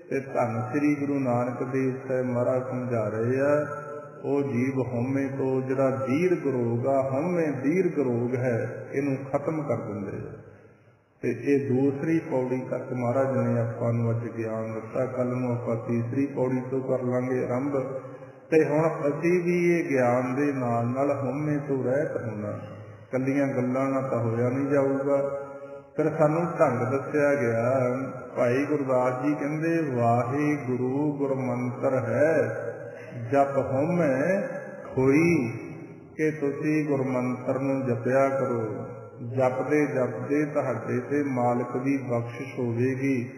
ਤੇ ਧੰਨ ਸ੍ਰੀ ਗੁਰੂ ਨਾਨਕ ਦੇਵ ਸਾਹਿਬ ਮਹਾਰਾਜ ਸਮਝਾ ਰਹੇ ਆ, ਉਹ ਜੀਵ ਹਉਮੈ ਤੋਂ ਜਿਹੜਾ ਦੀਰਘ ਰੋਗ ਆ, ਹਉਮੈ ਦੀਰਘ ਰੋਗ ਹੈ, ਇਹਨੂੰ ਖਤਮ ਕਰ ਦਿੰਦੇ ਆ। ਤੇ ਇਹ ਦੂਸਰੀ ਪੌੜੀ ਤੱਕ ਮਹਾਰਾਜ ਨੇ ਆਪਾਂ ਨੂੰ ਅੱਜ ਗਿਆਨ ਦਿੱਤਾ। ਕੱਲ੍ਹ ਨੂੰ ਆਪਾਂ ਤੀਸਰੀ ਪੌੜੀ ਤੋਂ ਕਰ ਲਾਂਗੇ ਆਰੰਭ। ਤੇ ਹੁਣ ਅਸੀਂ ਵੀ ਇਹ ਗਿਆਨ ਦੇ ਨਾਲ ਨਾਲ ਹਉਮੈ ਤੋਂ ਰਹਿਤ ਹੋਣਾ। ਕੱਲੀਆਂ ਗੱਲਾਂ ਨਾਲ ਤਾਂ ਹੋਇਆ ਨਹੀਂ ਜਾਊਗਾ। ਫਿਰ ਸਾਨੂੰ ਢੰਗ ਦੱਸਿਆ ਗਿਆ। ਭਾਈ ਗੁਰਦਾਸ ਜੀ ਕਹਿੰਦੇ ਵਾਹਿਗੁਰੂ ਗੁਰਮੰਤਰ ਹੈ ਜਪ ਹਉਮੈ ਖੋਈ, ਕਿ ਤੁਸੀਂ ਗੁਰਮੰਤਰ ਨੂੰ ਜਪਿਆ ਕਰੋ। ਜਪਦੇ ਜਪਦੇ ਤੁਹਾਡੇ ਤੇ ਮਾਲਕ ਦੀ ਬਖਸ਼ਿਸ਼ ਹੋਵੇਗੀ,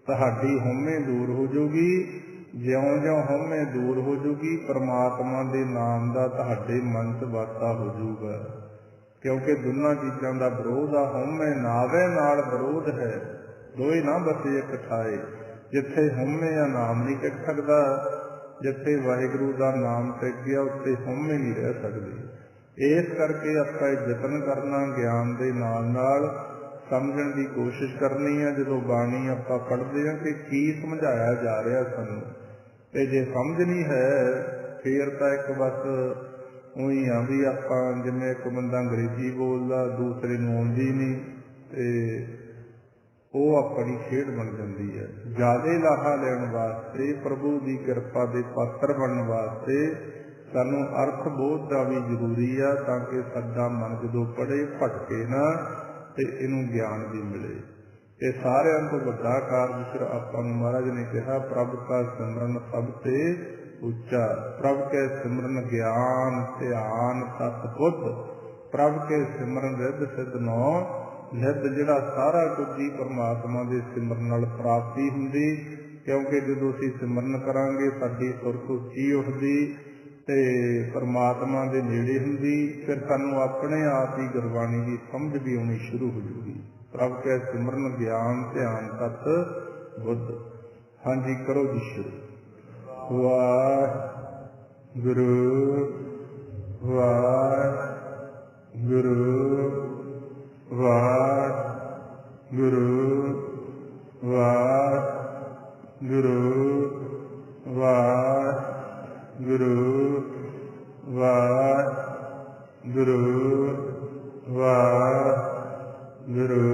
ਤੁਹਾਡੀ ਹਉਮੈ ਦੂਰ ਹੋ ਜਾਊਗੀ। ਜਿਉਂ ਜਿਉਂ ਹਉਮੈ ਦੂਰ ਹੋ ਜਾਊਗੀ, ਪਰਮਾਤਮਾ ਦੇ ਨਾਮ ਦਾ ਤੁਹਾਡੇ ਮਨ 'ਚ ਵਾਸਾ ਹੋ ਜਾਊਗਾ। ਕਿਉਂਕਿ ਦੋਨਾਂ ਚੀਜ਼ਾਂ ਦਾ ਵਿਰੋਧ ਆ। ਹਉਮੈ ਨਾਵੇ ਨਾਲ ਵਿਰੋਧ ਹੈ, ਦੋਏ ਨਾ ਬਸੇ ਇੱਕ ਠਾਏ। ਜਿੱਥੇ ਹਉਮੈ ਆ ਨਾਮ ਨਹੀਂ ਟਿਕ ਸਕਦਾ, ਜਿੱਥੇ ਵਾਹਿਗੁਰੂ ਦਾ ਨਾਮ ਟਿਕ ਗਿਆ ਉੱਥੇ ਹਉਮੈ ਨਹੀਂ ਰਹਿ ਸਕਦੀ। ਇਸ ਕਰਕੇ ਆਪਾਂ ਯਤਨ ਕਰਨਾ, ਗਿਆਨ ਦੇ ਨਾਲ ਨਾਲ ਸਮਝਣ ਦੀ ਕੋਸ਼ਿਸ਼ ਕਰਨੀ ਹੈ। ਜਦੋਂ ਬਾਣੀ ਆਪਾਂ ਪੜ੍ਹਦੇ ਹਾਂ ਕਿ ਕੀ ਸਮਝਾਇਆ ਜਾ ਰਿਹਾ ਸਾਨੂੰ, ਤੇ ਜੇ ਸਮਝ ਨਹੀਂ ਹੈ ਫੇਰ ਤਾਂ ਇੱਕ ਬਸ ਉਹੀ ਆ ਵੀ ਆਪਾਂ ਜਿਵੇਂ ਇੱਕ ਬੰਦਾ ਅੰਗਰੇਜ਼ੀ ਬੋਲਦਾ, ਦੂਸਰੇ ਨੂੰ ਆਉਂਦੀ ਨਹੀਂ, ਤੇ ਉਹ ਆਪਣੀ ਖੇਡ ਬਣ ਜਾਂਦੀ ਹੈ। ਜ਼ਿਆਦਾ ਲਾਹਾ ਲੈਣ ਵਾਸਤੇ, ਪ੍ਰਭੂ ਦੀ ਕਿਰਪਾ ਦੇ ਪਾਤਰ ਬਣਨ ਵਾਸਤੇ ਸਾਨੂੰ ਅਰਥ ਬੋਧ ਦਾ ਵੀ ਜ਼ਰੂਰੀ ਆ, ਤਾਂ ਕਿ ਸਾਡਾ ਮਨ ਜਦੋਂ ਪੜ੍ਹੇ ਭਟਕੇ ਨਾ ਤੇ ਇਹਨੂੰ ਗਿਆਨ ਵੀ ਮਿਲੇ। ਇਹ ਸਾਰਿਆਂ ਤੋਂ ਵੱਡਾ ਕਾਰਜ ਫਿਰ ਆਪਾਂ ਨੂੰ ਮਹਾਰਾਜ ਨੇ ਕਿਹਾ ਪ੍ਰਭ ਕਾ ਸਿਮਰਨ ਸਭ ਤੇ ਉੱਚਾ। ਪ੍ਰਭ ਕੇ ਸਿਮਰਨ ਗਿਆਨ ਧਿਆਨ ਤਤ ਬੁੱਧ, ਪ੍ਰਭ ਕੇ ਸਿਮਰਨ ਰਿੱਧ ਸਿੱਧ ਨੌ ਨਿੱਧ। ਜਿਹੜਾ ਸਾਰਾ ਕੁਝ ਹੀ ਪਰਮਾਤਮਾ ਦੇ ਸਿਮਰਨ ਨਾਲ ਪ੍ਰਾਪਤੀ ਹੁੰਦੀ। ਕਿਉਂਕਿ ਜਦੋਂ ਅਸੀਂ ਸਿਮਰਨ ਕਰਾਂਗੇ ਸਾਡੀ ਸੁਰਤ ਉੱਚੀ ਉੱਠਦੀ ਤੇ ਪਰਮਾਤਮਾ ਦੇ ਨੇੜੇ ਹੁੰਦੀ। ਫਿਰ ਸਾਨੂੰ ਆਪਣੇ ਆਪ ਹੀ ਗੁਰਬਾਣੀ ਦੀ ਸਮਝ ਵੀ ਆਉਣੀ ਸ਼ੁਰੂ ਹੋ ਜੂਗੀ। ਪ੍ਰਭ ਕੇ ਸਿਮਰਨ ਗਿਆਨ ਧਿਆਨ ਤਤ ਬੁੱਧ। ਹਾਂਜੀ ਕਰੋ ਜੀ ਸ਼ੁਰੂ। ਵਾਹਿਗੁਰੂ ਵਾਹਿਗੁਰੂ ਵਾਹਿਗੁਰੂ ਵਾਹਿਗੁਰੂ ਵਾਹਿਗੁਰੂ ਵਾਹਿਗੁਰੂ ਵਾਹਿਗੁਰੂ